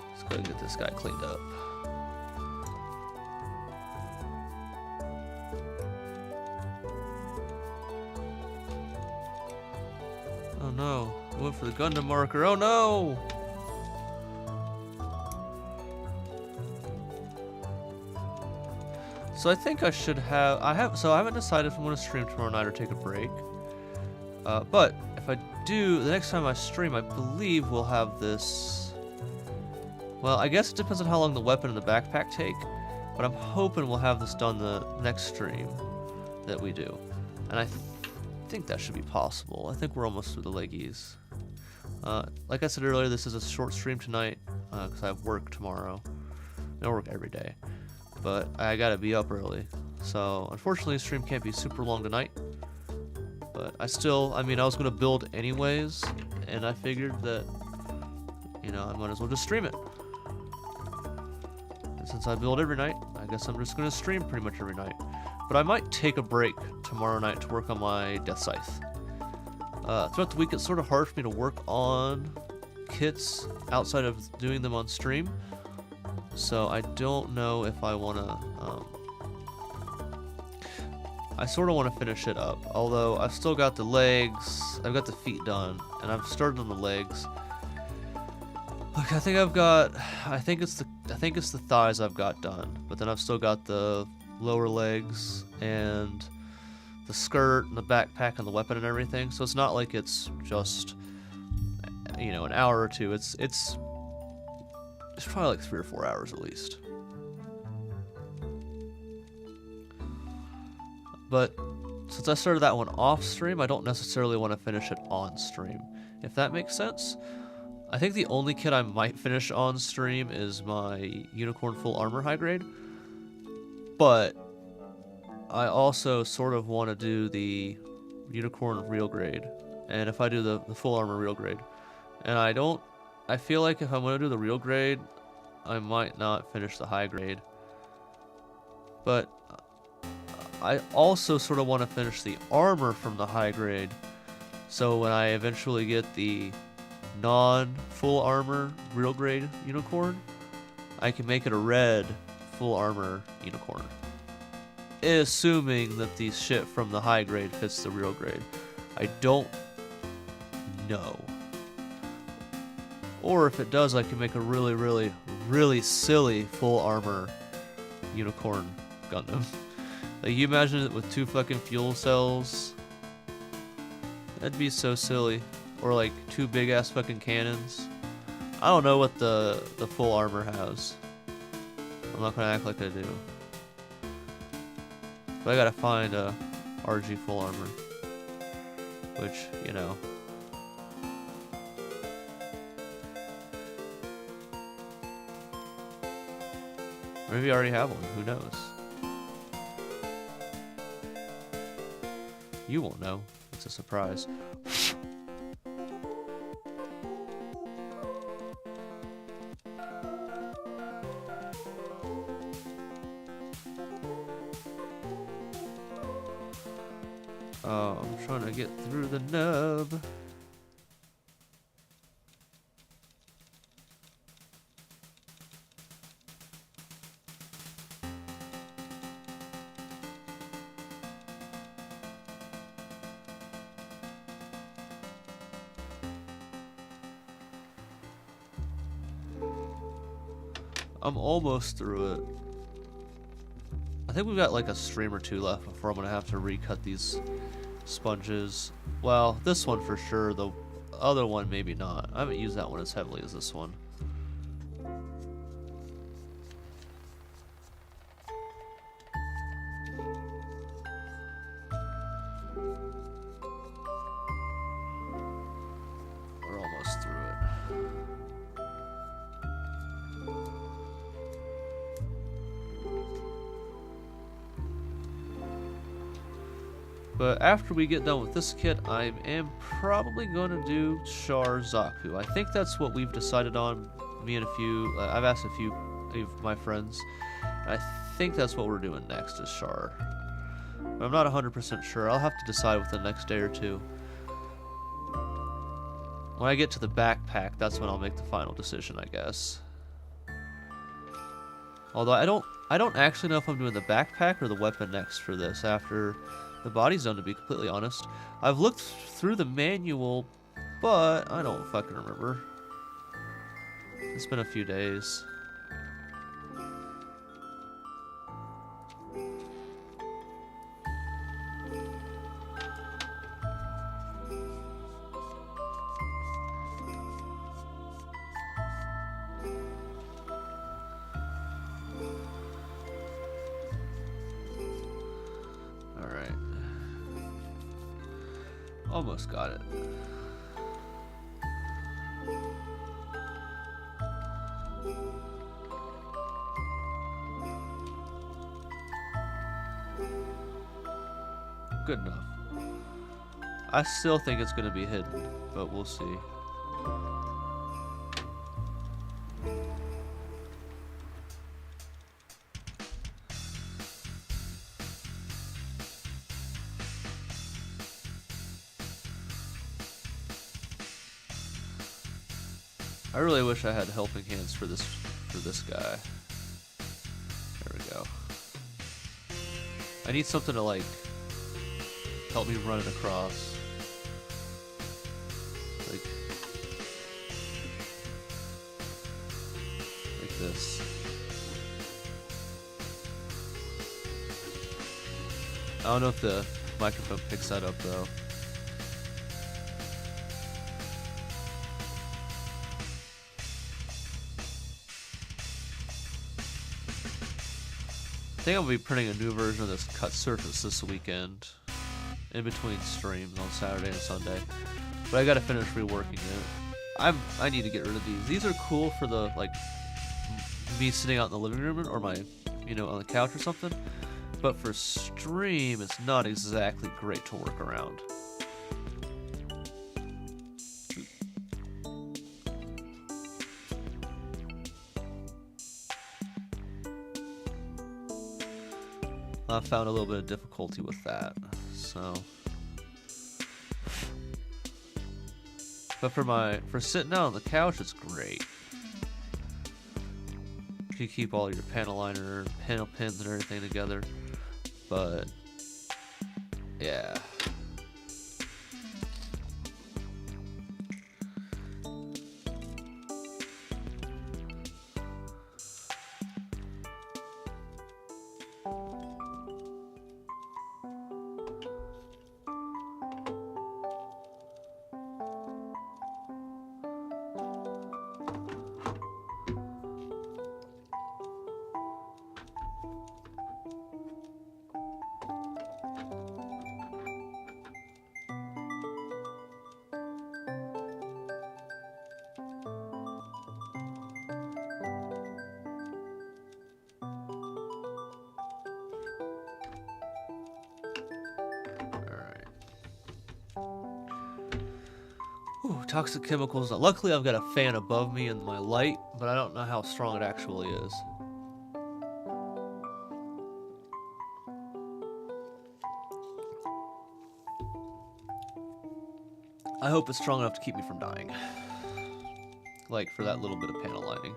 [SPEAKER 1] Let's go and get this guy cleaned up. Oh no, I went for the Gundam marker. Oh no! So I think I should have, so I haven't decided if I'm going to stream tomorrow night or take a break. But if I do, the next time I stream, I believe we'll have this. Well, I guess it depends on how long the weapon and the backpack take, but I'm hoping we'll have this done the next stream that we do. And I think that should be possible. I think we're almost through the leggies. Like I said earlier, this is a short stream tonight, because I have work tomorrow. I work every day, but I gotta be up early. So, unfortunately, the stream can't be super long tonight. But I mean, I was gonna build anyways, and I figured that, you know, I might as well just stream it. And since I build every night, I guess I'm just gonna stream pretty much every night. But I might take a break tomorrow night to work on my Death Scythe. Throughout the week, it's sort of hard for me to work on kits outside of doing them on stream. So I don't know if I want to... I sort of want to finish it up. Although I've still got the legs, I've got the feet done, and I've started on the legs. Look, I think it's the thighs I've got done, but then I've still got the lower legs and the skirt and the backpack and the weapon and everything. So it's not like it's just, you know, an hour or two. It's probably like 3 or 4 hours at least. But since I started that one off stream, I don't necessarily want to finish it on stream, if that makes sense. I think the only kit I might finish on stream is my Unicorn Full Armor High Grade. But I also sort of want to do the Unicorn Real Grade. And if I do the Full Armor Real Grade. And I feel like if I'm going to do the Real Grade, I might not finish the High Grade. But I also sort of want to finish the armor from the High Grade. So when I eventually get the non-full armor Real Grade Unicorn, I can make it a red full armor Unicorn. Assuming that the shit from the High Grade fits the Real Grade. I don't know. Or if it does, I can make a really, really, really silly full armor Unicorn Gundam. Like, you imagine it with 2 fucking fuel cells? That'd be so silly. Or like 2 big ass fucking cannons. I don't know what the full armor has. I'm not gonna act like I do. But I gotta find a RG full armor. Which, you know. Maybe I already have one, who knows? You won't know. It's a surprise. Oh, I'm trying to get through the nub. I'm almost through it. I think we've got like a stream or 2 left before I'm gonna have to recut these sponges. Well, this one for sure, the other one maybe not. I haven't used that one as heavily as this one. We're almost through it. But after we get done with this kit, I am probably going to do Char Zaku. I think that's what we've decided on. Me and a few, I've asked a few of my friends. I think that's what we're doing next is Shar. But I'm not 100% sure. I'll have to decide within the next day or two. When I get to the backpack, that's when I'll make the final decision, I guess. Although I don't actually know if I'm doing the backpack or the weapon next for this after the body zone, to be completely honest. I've looked through the manual, but I don't fucking remember. It's been a few days. Almost got it. Good enough. I still think it's going to be hidden, but we'll see. I really wish I had helping hands for this guy. There we go. I need something to like help me run it across. Like this. I don't know if the microphone picks that up though. I think I'll be printing a new version of this cut surface this weekend, in between streams on Saturday and Sunday. But I gotta finish reworking it. I need to get rid of these. These are cool for the like me sitting out in the living room or my, you know, on the couch or something. But for stream, it's not exactly great to work around. I found a little bit of difficulty with that, so. But for sitting out on the couch, it's great. You keep all your panel liner, panel pins, and everything together. But yeah. Toxic chemicals. Luckily, I've got a fan above me in my light, but I don't know how strong it actually is. I hope it's strong enough to keep me from dying. Like for that little bit of panel lining.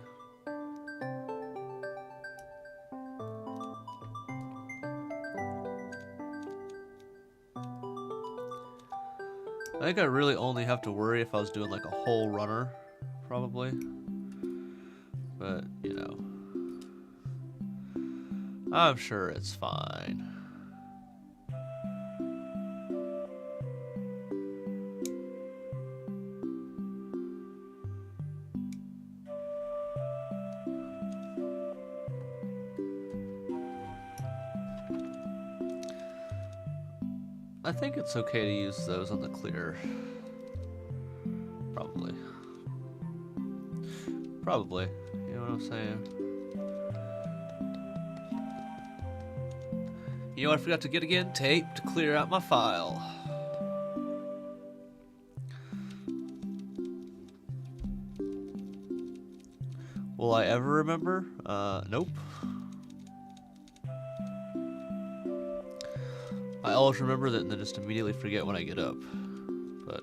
[SPEAKER 1] I think I really only have to worry if I was doing like a whole runner, probably. But, you know. I'm sure it's fine. I think it's okay to use those on the clear. Probably. Probably. You know what I'm saying? You know what I forgot to get again? Tape to clear out my file. Will I ever remember? Nope. always remember that and then just immediately forget when I get up. But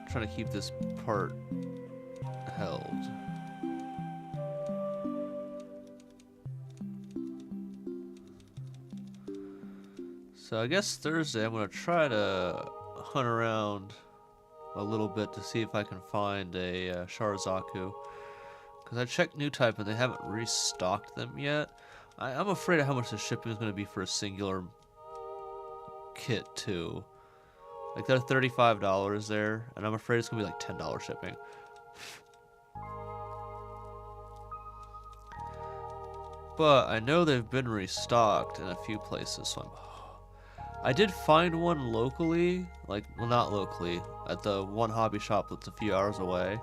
[SPEAKER 1] trying to keep this part held. So I guess Thursday I'm gonna try to hunt around a little bit to see if I can find a Sharazaku, because I checked New Type and they haven't restocked them yet. I'm afraid of how much the shipping is gonna be for a singular kit too. Like they're $35 there, and I'm afraid it's gonna be like $10 shipping. But I know they've been restocked in a few places, so I did find one locally, like, well, not locally, at the one hobby shop that's a few hours away.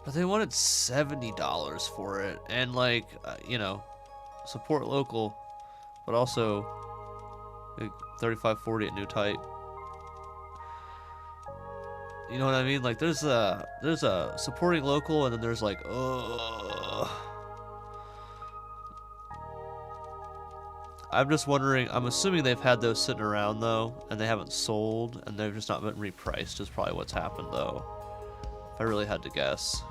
[SPEAKER 1] But they wanted $70 for it, and like, you know, support local, but also like $35.40 at New Type. You know what I mean? Like, there's a supporting local, and then there's like, I'm just wondering, I'm assuming they've had those sitting around though, and they haven't sold, and they've just not been repriced is probably what's happened though. If I really had to guess.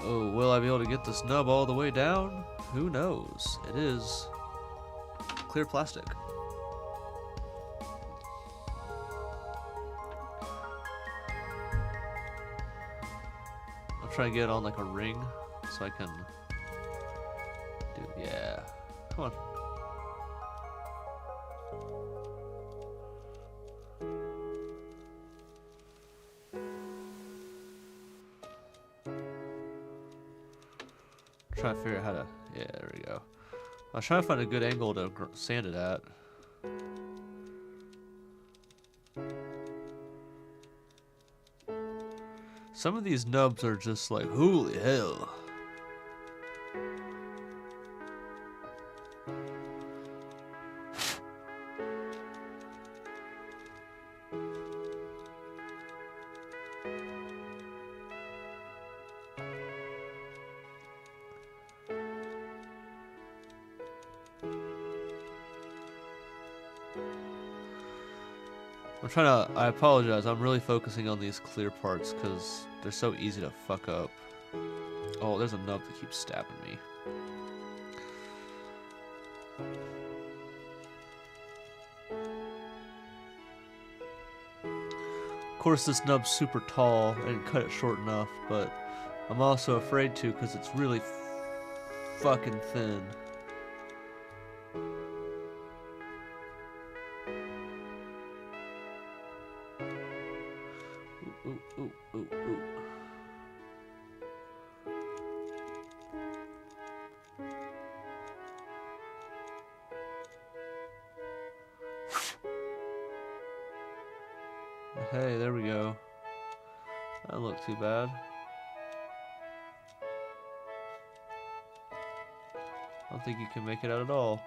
[SPEAKER 1] Oh, will I be able to get this nub all the way down? Who knows? It is clear plastic. I'll try and get it on like a ring so I can do, yeah. Come on. Trying to figure out how to, yeah, there we go. I was trying to find a good angle to sand it at. Some of these nubs are just like, holy hell. I'm trying to, I apologize, I'm really focusing on these clear parts because they're so easy to fuck up. Oh, there's a nub that keeps stabbing me. Of course, this nub's super tall. I didn't cut it short enough, but I'm also afraid to because it's really fucking thin. Ooh. Hey, there we go. That doesn't look too bad. I don't think you can make it out at all.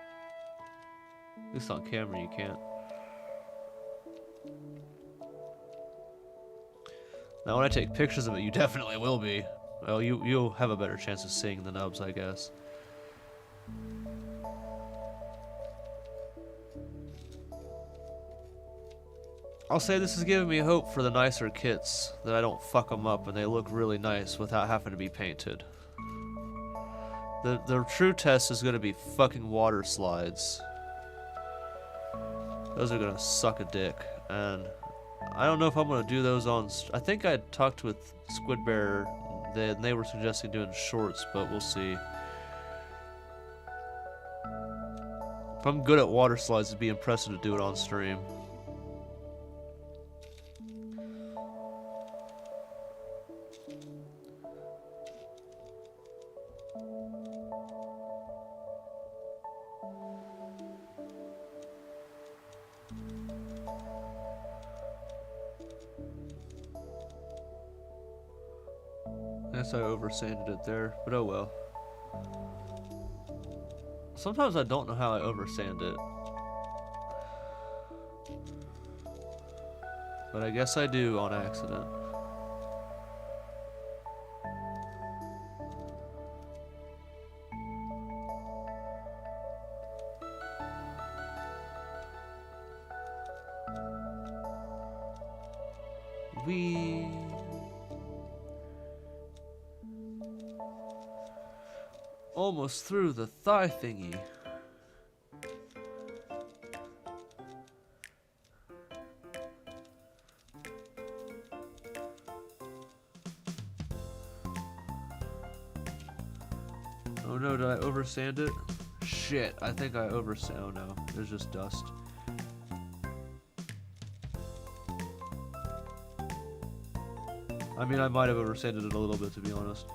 [SPEAKER 1] At least on camera you can't. Now when I take pictures of it, you definitely will be. Well, you'll have a better chance of seeing the nubs, I guess. I'll say this is giving me hope for the nicer kits, that I don't fuck them up and they look really nice without having to be painted. The true test is going to be fucking water slides. Those are going to suck a dick, and I don't know if I'm going to do those on... I think I talked with Squid Bear, and they were suggesting doing shorts, but we'll see. If I'm good at water slides, it'd be impressive to do it on stream. guess I oversanded it there, but oh well. Sometimes I don't know how I oversand it. But I guess I do on accident. We almost through the thigh thingy. Oh no, did I oversand it? Shit, I think I oversand. Oh no, there's just dust. I mean, I might have oversanded it a little bit, to be honest.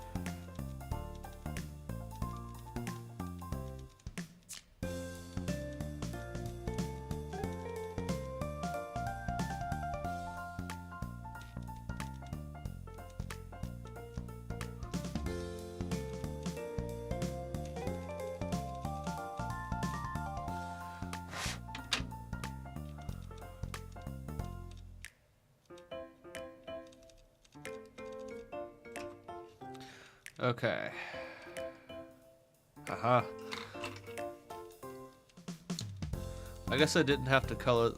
[SPEAKER 1] Okay. Haha. I guess I didn't have to color.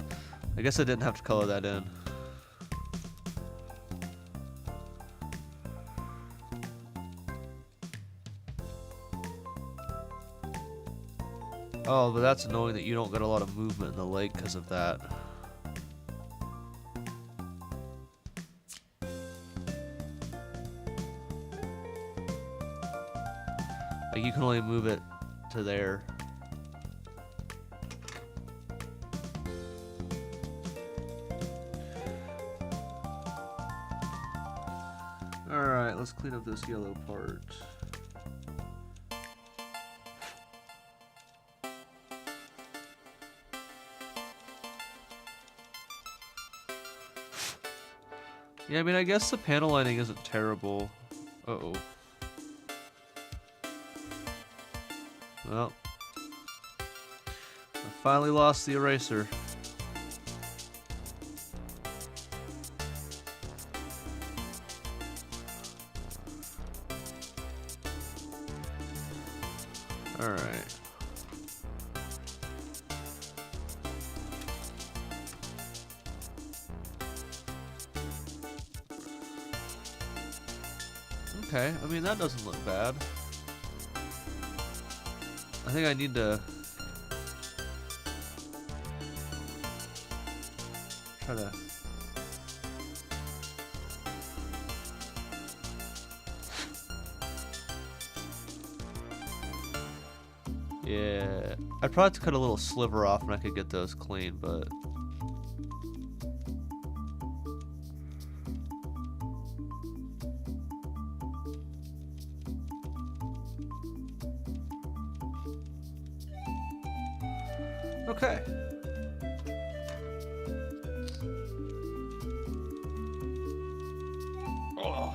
[SPEAKER 1] I guess I didn't have to color that in. Oh, but that's annoying that you don't get a lot of movement in the lake because of that. Like, you can only move it to there. Alright, let's clean up this yellow part. Yeah, I mean, I guess the panel lining isn't terrible. Uh-oh. Well, I finally lost the eraser. All right. Okay, I mean, that doesn't look bad. I think I need to try to yeah, I'd probably have to cut a little sliver off and I could get those clean, but okay. Oh.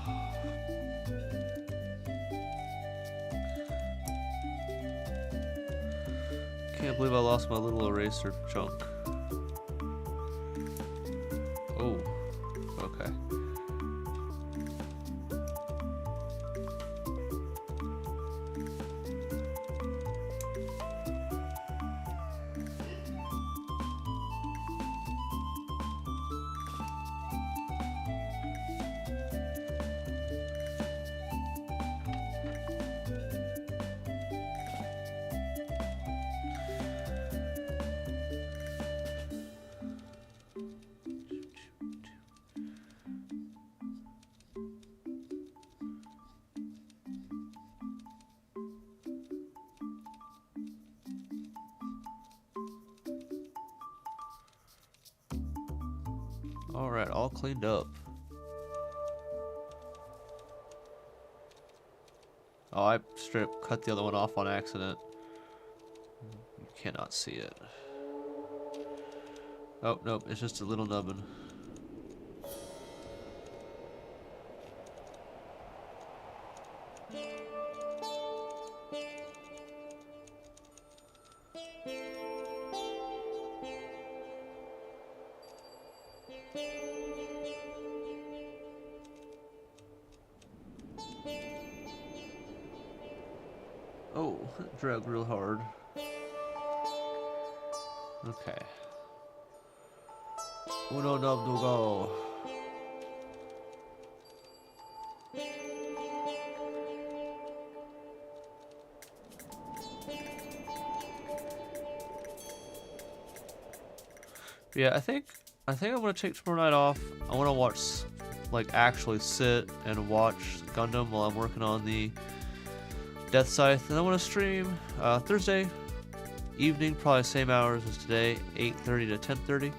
[SPEAKER 1] Can't believe I lost my little eraser chunk. Oh, okay. Alright, all cleaned up. Oh, I straight up cut the other one off on accident. You cannot see it. Oh, nope, it's just a little nubbin. drag real hard. Okay. Uno nub to go. Yeah, I think I'm gonna take tomorrow night off. I wanna watch, like, actually sit and watch Gundam while I'm working on the Death Scythe, and I wanna stream Thursday evening, probably same hours as today, 8:30 to 10:30,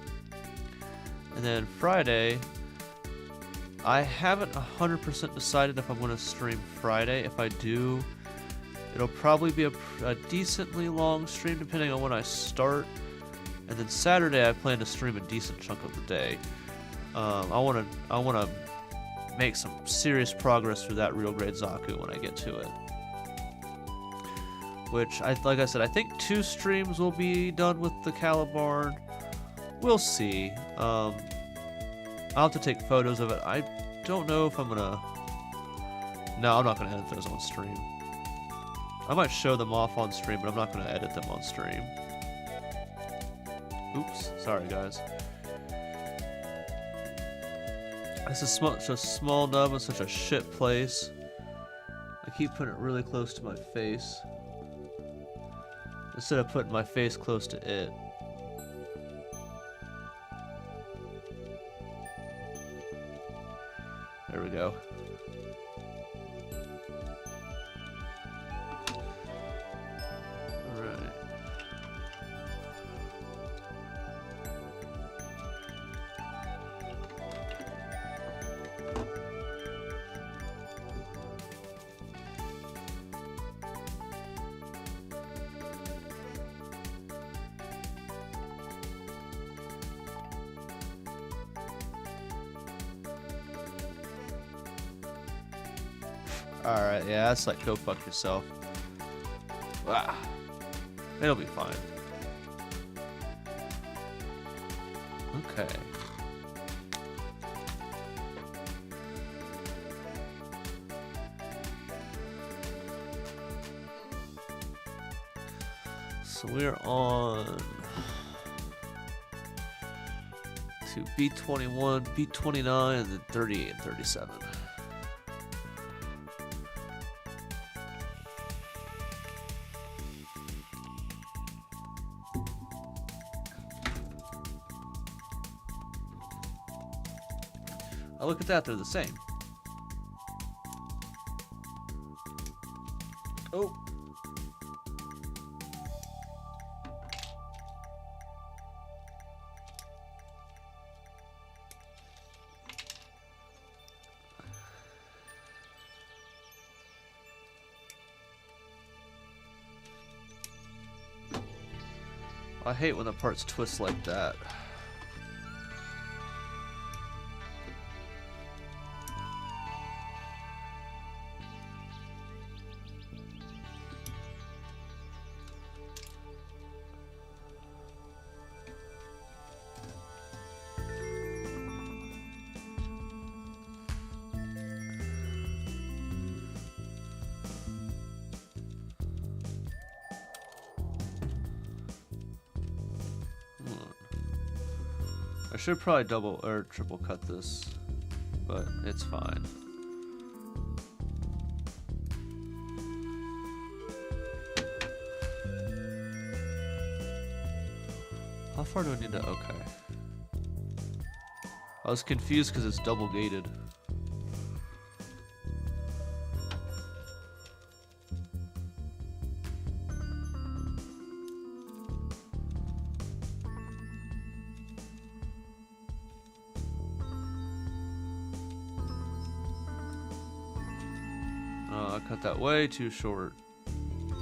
[SPEAKER 1] and then Friday. I haven't 100% decided if I'm gonna stream Friday. If I do, it'll probably be a decently long stream depending on when I start. And then Saturday, I plan to stream a decent chunk of the day. I wanna make some serious progress through that real grade Zaku when I get to it. Which, like I said, I think 2 streams will be done with the Calibarn. We'll see. I'll have to take photos of it. I don't know if I'm gonna. No, I'm not gonna edit those on stream. I might show them off on stream, but I'm not gonna edit them on stream. Oops, sorry guys. This is such a small nub in such a shit place. I keep putting it really close to my face instead of putting my face close to it. There we go. Alright, yeah, that's like go fuck yourself. Ah, it'll be fine. Okay. So we're on to B21, B29, and then 38 and 37. Oh, look at that, they're the same. Oh. I hate when the parts twist like that. I should probably double or triple cut this, but it's fine. How far do I need to? Okay. I was confused because it's double gated. I cut that way too short. I'm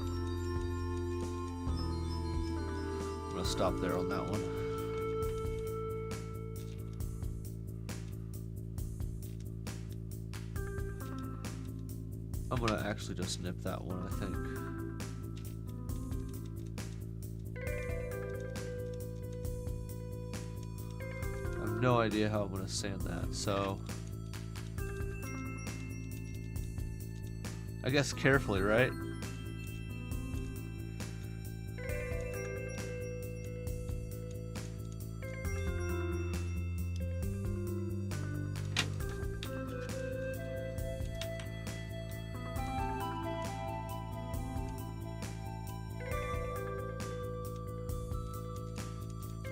[SPEAKER 1] gonna stop there on that one. I'm gonna actually just nip that one, I think. I have no idea how I'm gonna sand that, so I guess carefully, right?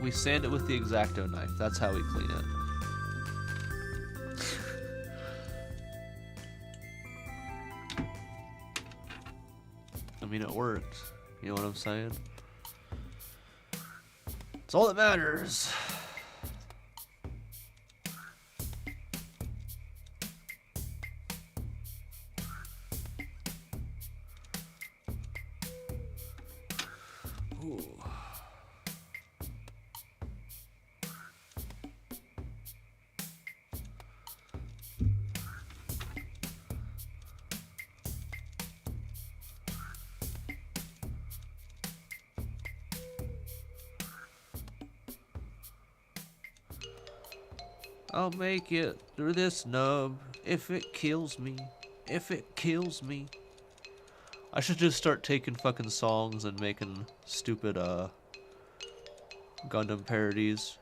[SPEAKER 1] We sand it with the X-Acto knife. That's how we clean it. I mean, it worked. You know what I'm saying? It's all that matters. Ooh. I'll make it through this nub if it kills me. If it kills me. I should just start taking fucking songs and making stupid Gundam parodies.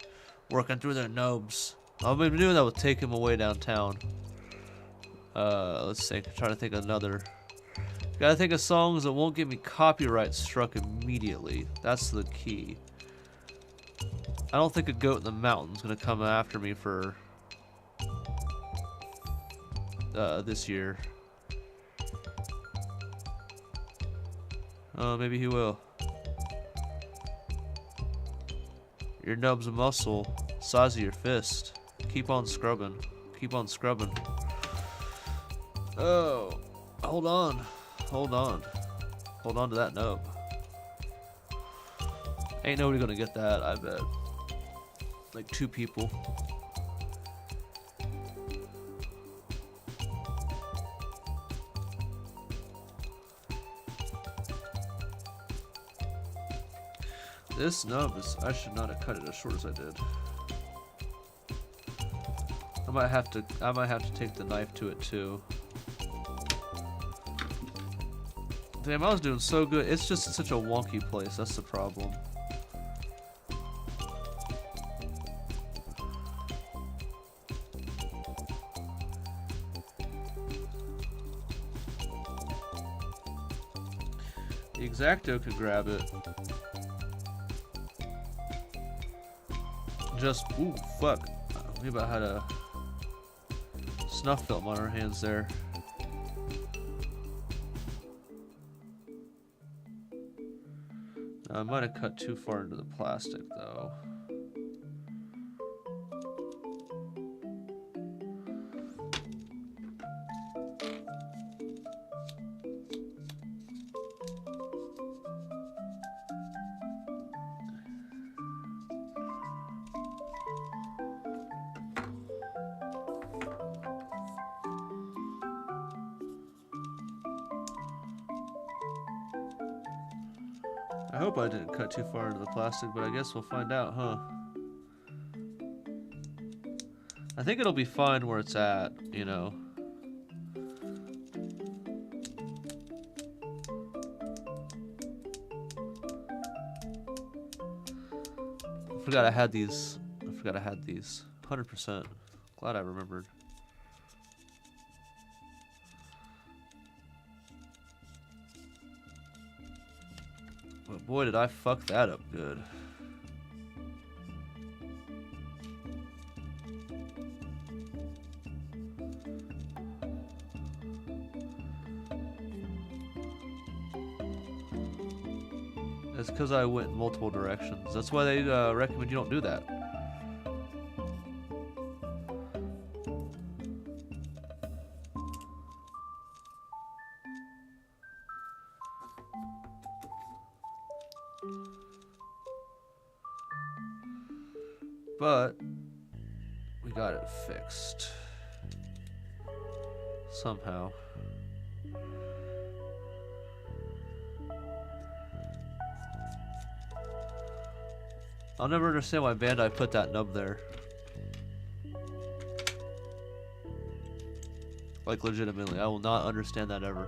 [SPEAKER 1] Working through their nubs. I've been doing that with Take Him Away Downtown. Let's think. Trying to think of another. Gotta think of songs that won't get me copyright struck immediately. That's the key. I don't think a goat in the mountain's gonna come after me for this year. Maybe he will. Your nub's a muscle, size of your fist. Keep on scrubbing. Keep on scrubbing. Oh, hold on. Hold on. Hold on to that nub. Ain't nobody gonna get that, I bet. Like 2 people. This nub is, I should not have cut it as short as I did. I might have to take the knife to it too. Damn, I was doing so good. It's just such a wonky place, that's the problem. The X-Acto could grab it. Just, ooh, fuck. We about had a snuff film on our hands there. I might have cut too far into the plastic though. I hope I didn't cut too far into the plastic, but I guess we'll find out, huh? I think it'll be fine where it's at, you know. I forgot I had these. 100%. Glad I remembered. But boy, did I fuck that up good. It's because I went in multiple directions. That's why they recommend you don't do that. But we got it fixed somehow. I'll never understand why Bandai put that nub there. Like legitimately, I will not understand that ever.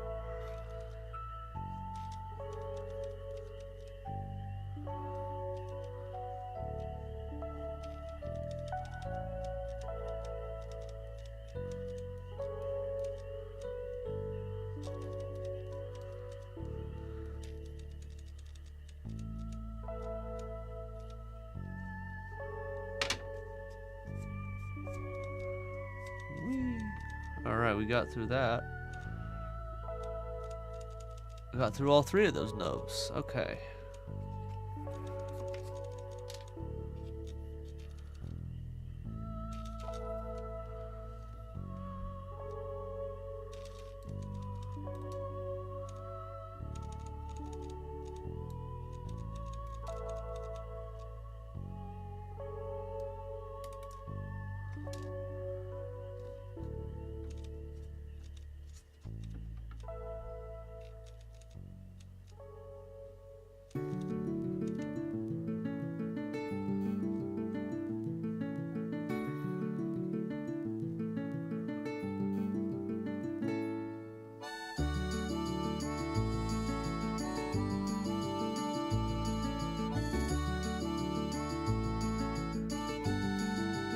[SPEAKER 1] we got through that. We got through all 3 of those nubs. Okay.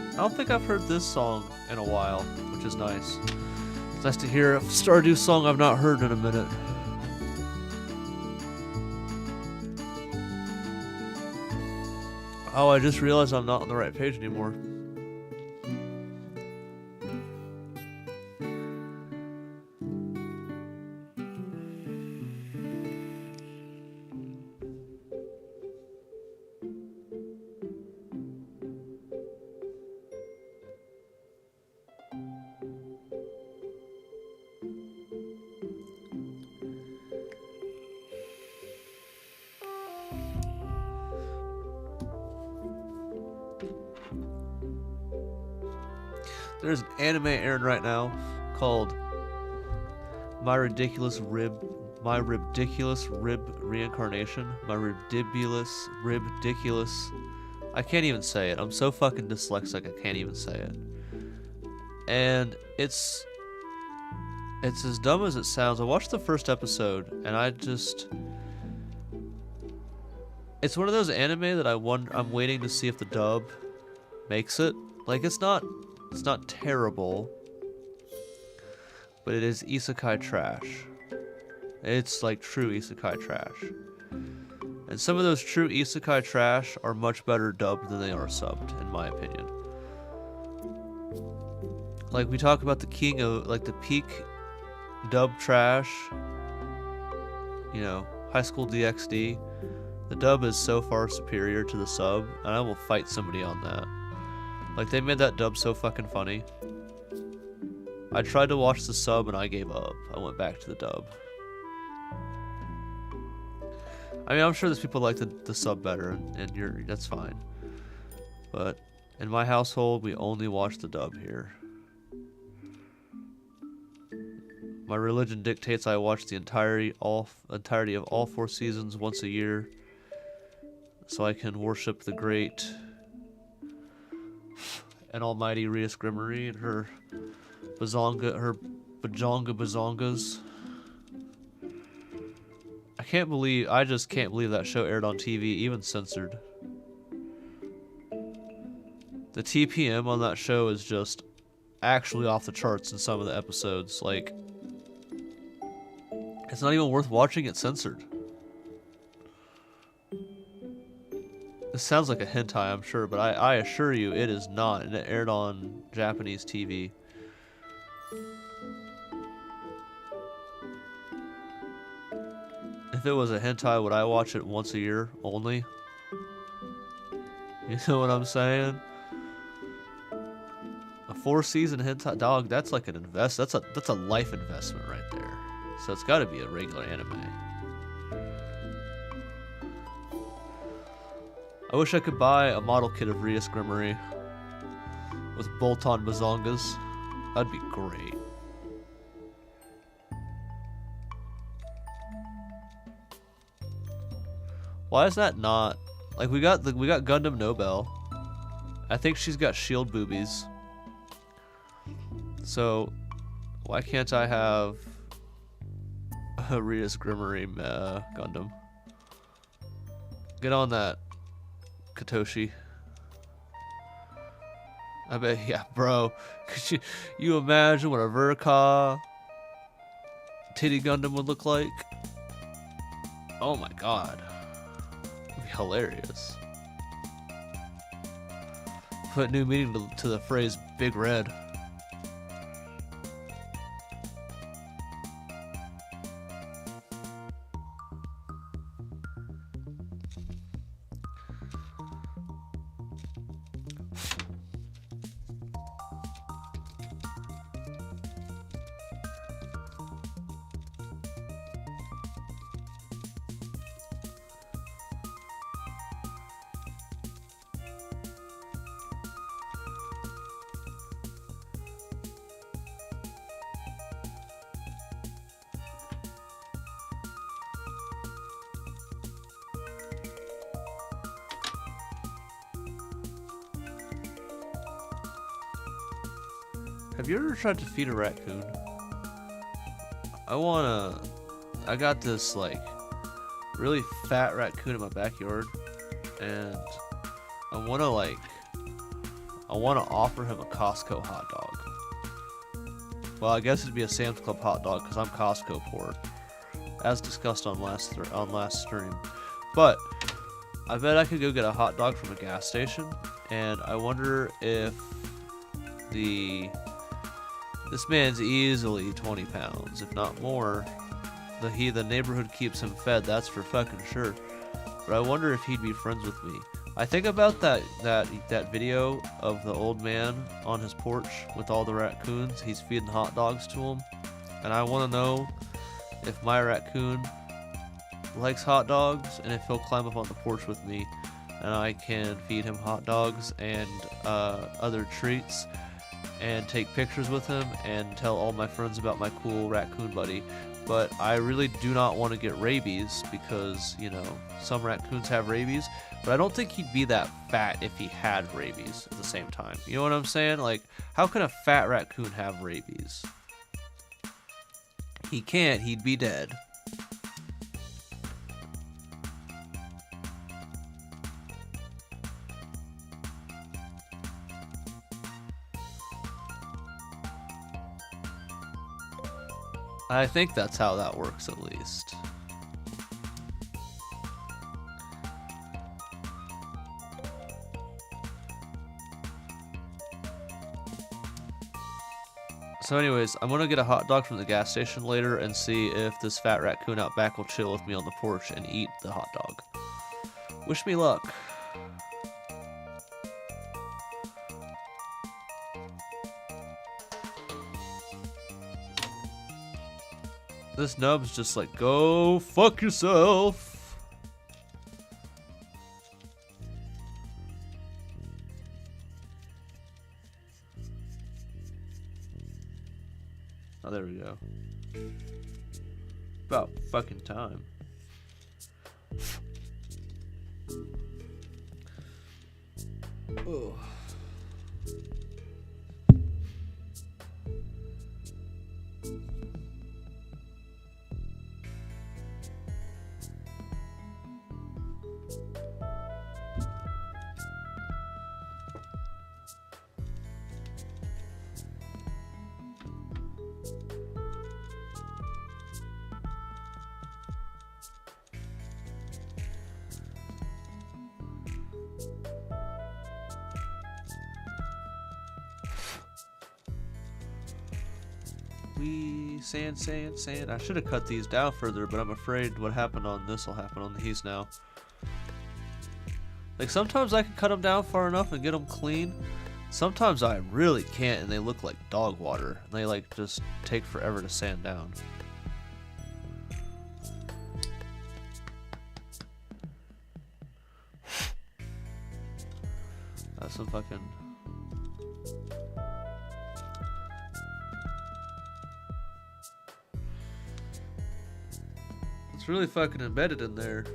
[SPEAKER 1] I don't think I've heard this song in a while, which is nice. It's nice to hear a Stardew song I've not heard in a minute. Oh, I just realized I'm not on the right page anymore. There's an anime airing right now called My Ridiculous Rib Reincarnation. My Ridiculous. I can't even say it. I'm so fucking dyslexic I can't even say it. And it's as dumb as it sounds. I watched the first episode and it's one of those anime that I'm waiting to see if the dub makes it. Like it's not terrible, but it is isekai trash. It's like true isekai trash. And some of those true isekai trash are much better dubbed than they are subbed, in my opinion. Like we talk about the king of, like the peak dub trash, you know, High School DxD. The dub is so far superior to the sub, and I will fight somebody on that. Like, they made that dub so fucking funny. I tried to watch the sub and I gave up. I went back to the dub. I mean, I'm sure there's people like the sub better, and that's fine. But in my household, we only watch the dub here. My religion dictates I watch the entirety of all 4 seasons once a year, so I can worship the great and almighty Rias Grimmery and her bajongas. I just can't believe that show aired on TV, even censored. The TPM on that show is just actually off the charts in some of the episodes. Like, it's not even worth watching it censored. This sounds like a hentai, I'm sure, but I assure you it is not, and it aired on Japanese TV. If it was a hentai, would I watch it once a year only? You know what I'm saying? A 4-season hentai, dog, that's like an that's a life investment right there. So it's got to be a regular anime. I wish I could buy a model kit of Rias Grimmery with bolt-on bazongas. That'd be great. Why is that not like we got Gundam Nobel? I think she's got shield boobies. So why can't I have a Rias Grimmery Gundam? Get on that, Katoshi. I bet, yeah, bro. Could you imagine what a Verka titty Gundam would look like? Oh my god. It'd be hilarious. Put new meaning to the phrase Big Red. Have you ever tried to feed a raccoon? I got this like really fat raccoon in my backyard, and I wanna offer him a Costco hot dog. Well, I guess it'd be a Sam's Club hot dog because I'm Costco poor, as discussed on last stream. But I bet I could go get a hot dog from a gas station, and I wonder if this man's easily 20 pounds, if not more. The neighborhood keeps him fed, that's for fucking sure. But I wonder if he'd be friends with me. I think about that video of the old man on his porch with all the raccoons. He's feeding hot dogs to them, and I want to know if my raccoon likes hot dogs and if he'll climb up on the porch with me, and I can feed him hot dogs and other treats, and take pictures with him and tell all my friends about my cool raccoon buddy. But I really do not want to get rabies because, you know, some raccoons have rabies, but I don't think he'd be that fat if he had rabies at the same time. You know what I'm saying? Like, how can a fat raccoon have rabies? He can't, he'd be dead. I think that's how that works, at least. So anyways, I'm gonna get a hot dog from the gas station later and see if this fat raccoon out back will chill with me on the porch and eat the hot dog. Wish me luck. This nub's just like, go fuck yourself. Oh, there we go. About fucking time. Oh. Sand. I should have cut these down further, but I'm afraid what happened on this will happen on these now. Like, sometimes I can cut them down far enough and get them clean. Sometimes I really can't, and they look like dog water. And they, like, just take forever to sand down. That's some fucking... It's really fucking embedded in there.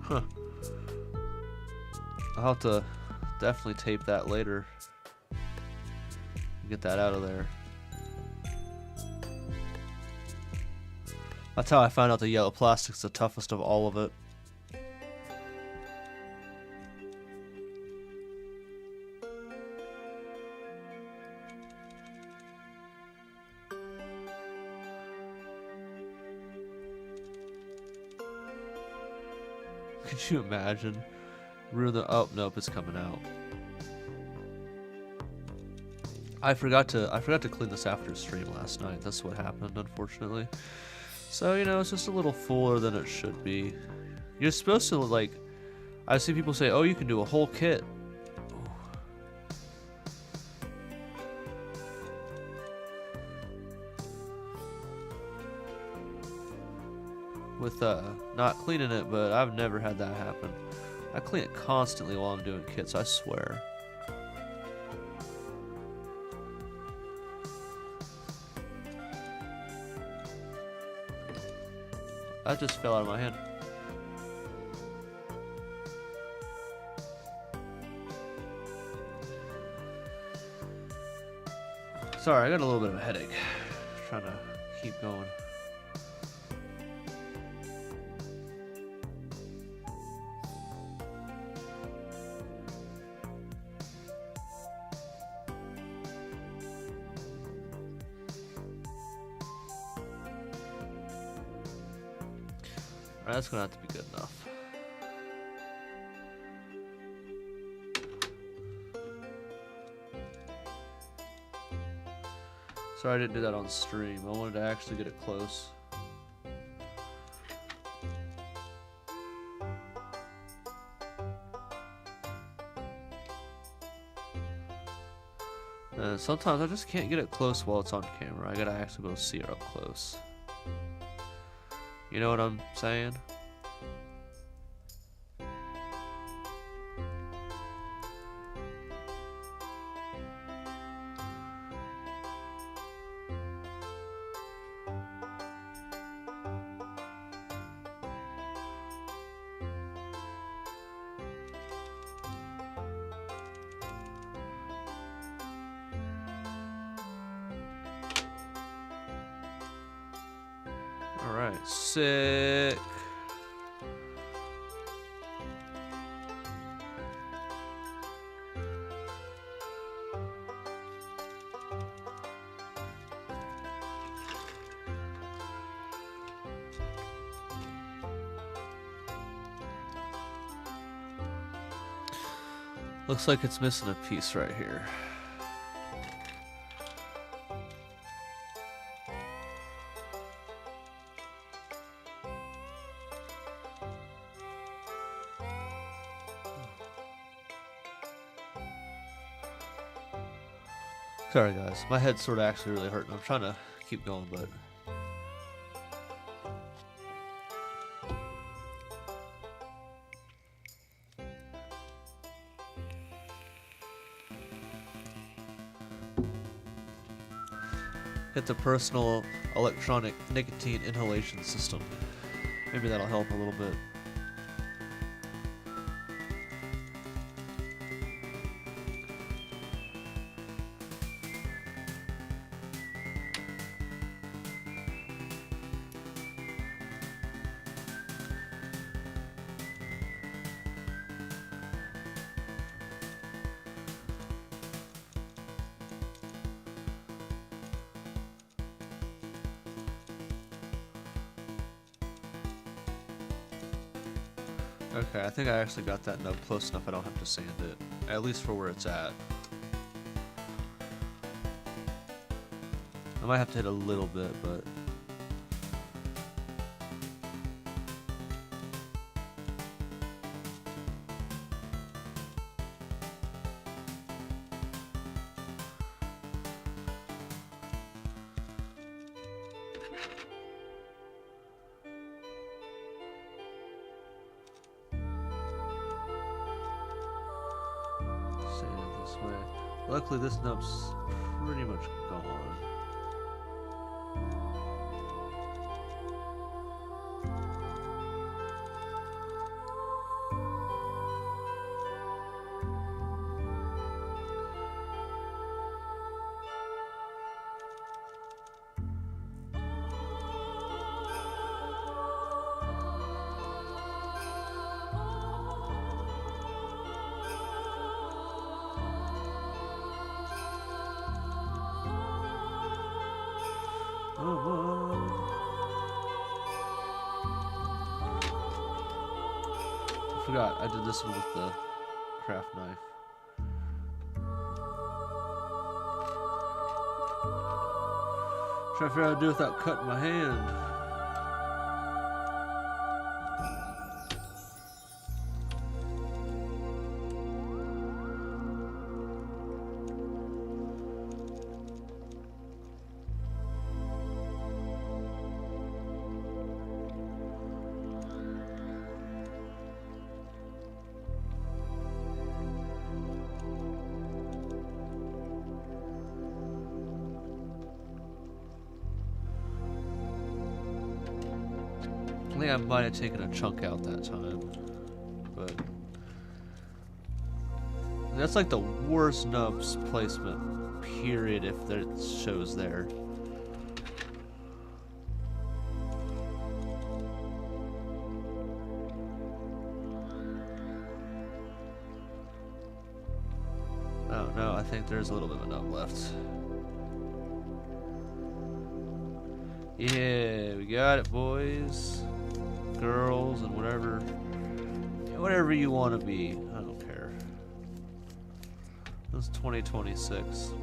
[SPEAKER 1] Huh. I'll have to definitely tape that later. Get that out of there. That's how I found out the yellow plastic's the toughest of all of it. Could you imagine? Ruin the... Oh, nope, it's coming out. I forgot to clean this after stream last night. That's what happened, unfortunately. So, you know, it's just a little fuller than it should be. You're supposed to, like... I see people say, oh, you can do a whole kit. With, not cleaning it, but I've never had that happen. I clean it constantly while I'm doing kits, I swear. that just fell out of my hand. Sorry, I got a little bit of a headache. Trying to keep going. Alright, that's gonna have to be good enough. Sorry I didn't do that on stream. I wanted to actually get it close. Sometimes I just can't get it close while it's on camera. I gotta actually be able to see it up close. You know what I'm saying? Alright, sick. Looks like it's missing a piece right here. Sorry guys, my head's sort of actually really hurting. I'm trying to keep going, but hit the personal electronic nicotine inhalation system. Maybe that'll help a little bit. Okay, I think I actually got that nub close enough I don't have to sand it, at least for where it's at. I might have to hit a little bit, but luckily this nub's pretty much gone. I forgot, I did this one with the craft knife. Trying to figure out how to do it without cutting my hand. think I might have taken a chunk out that time, but that's like the worst nubs placement, period, if it shows there. Oh no, I think there's a little bit of a nub left. Yeah, we got it, boys, girls, and whatever you want to be. I don't care. This is 2026.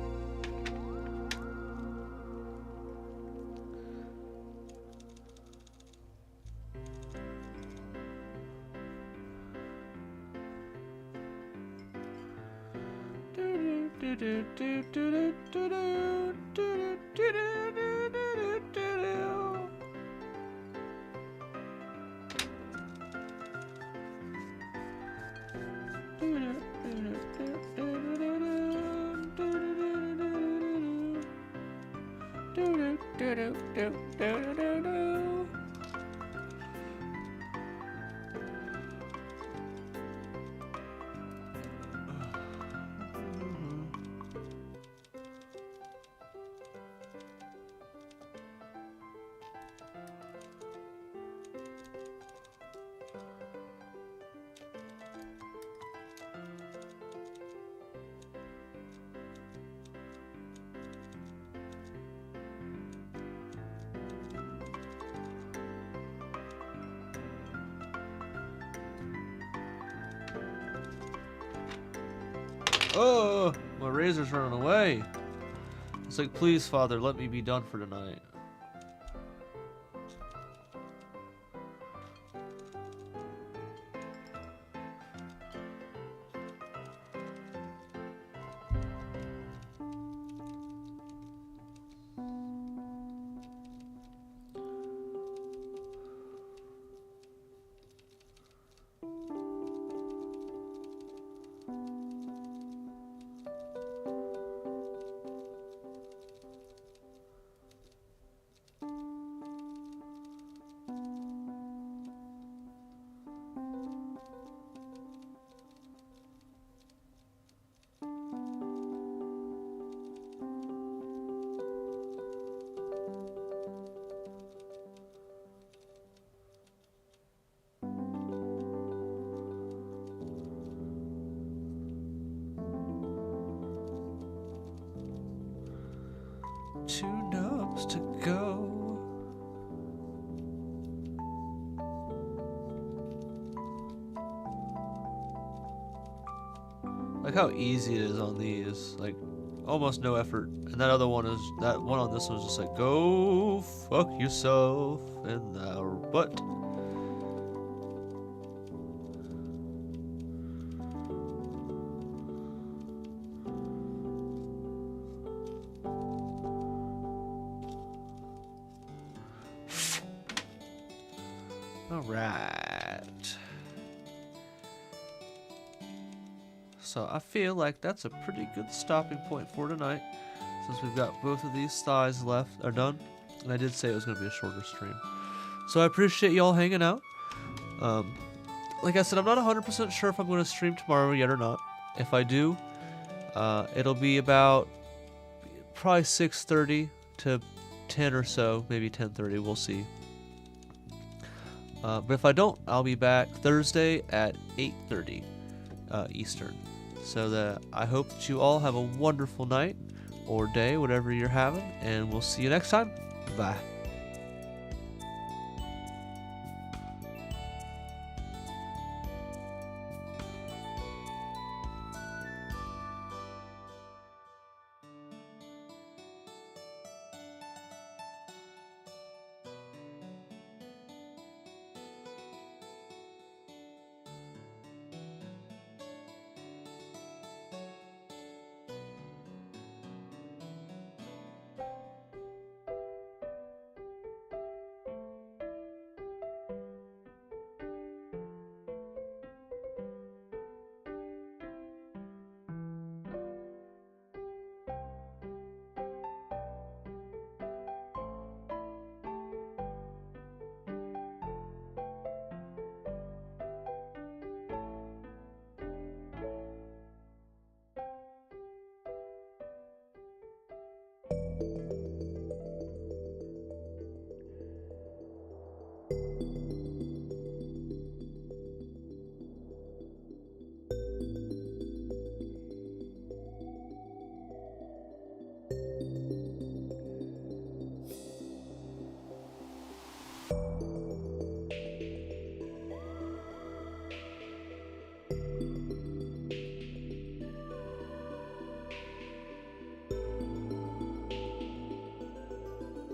[SPEAKER 1] Oh, my Raser's running away. It's like, please, Father, let me be done for tonight. Two nubs to go. Like how easy it is on these, like almost no effort. And that one on this one is just like, go fuck yourself in the butt. Alright. So I feel like that's a pretty good stopping point for tonight, since we've got both of these thighs left are done. And I did say it was going to be a shorter stream. So I appreciate y'all hanging out. Like I said, I'm not 100% sure if I'm going to stream tomorrow yet or not. If I do, it'll be about probably 6:30 to 10 or so, maybe 10:30, we'll see. But if I don't, I'll be back Thursday at 8:30 Eastern. So that I hope that you all have a wonderful night or day, whatever you're having, and we'll see you next time. Bye.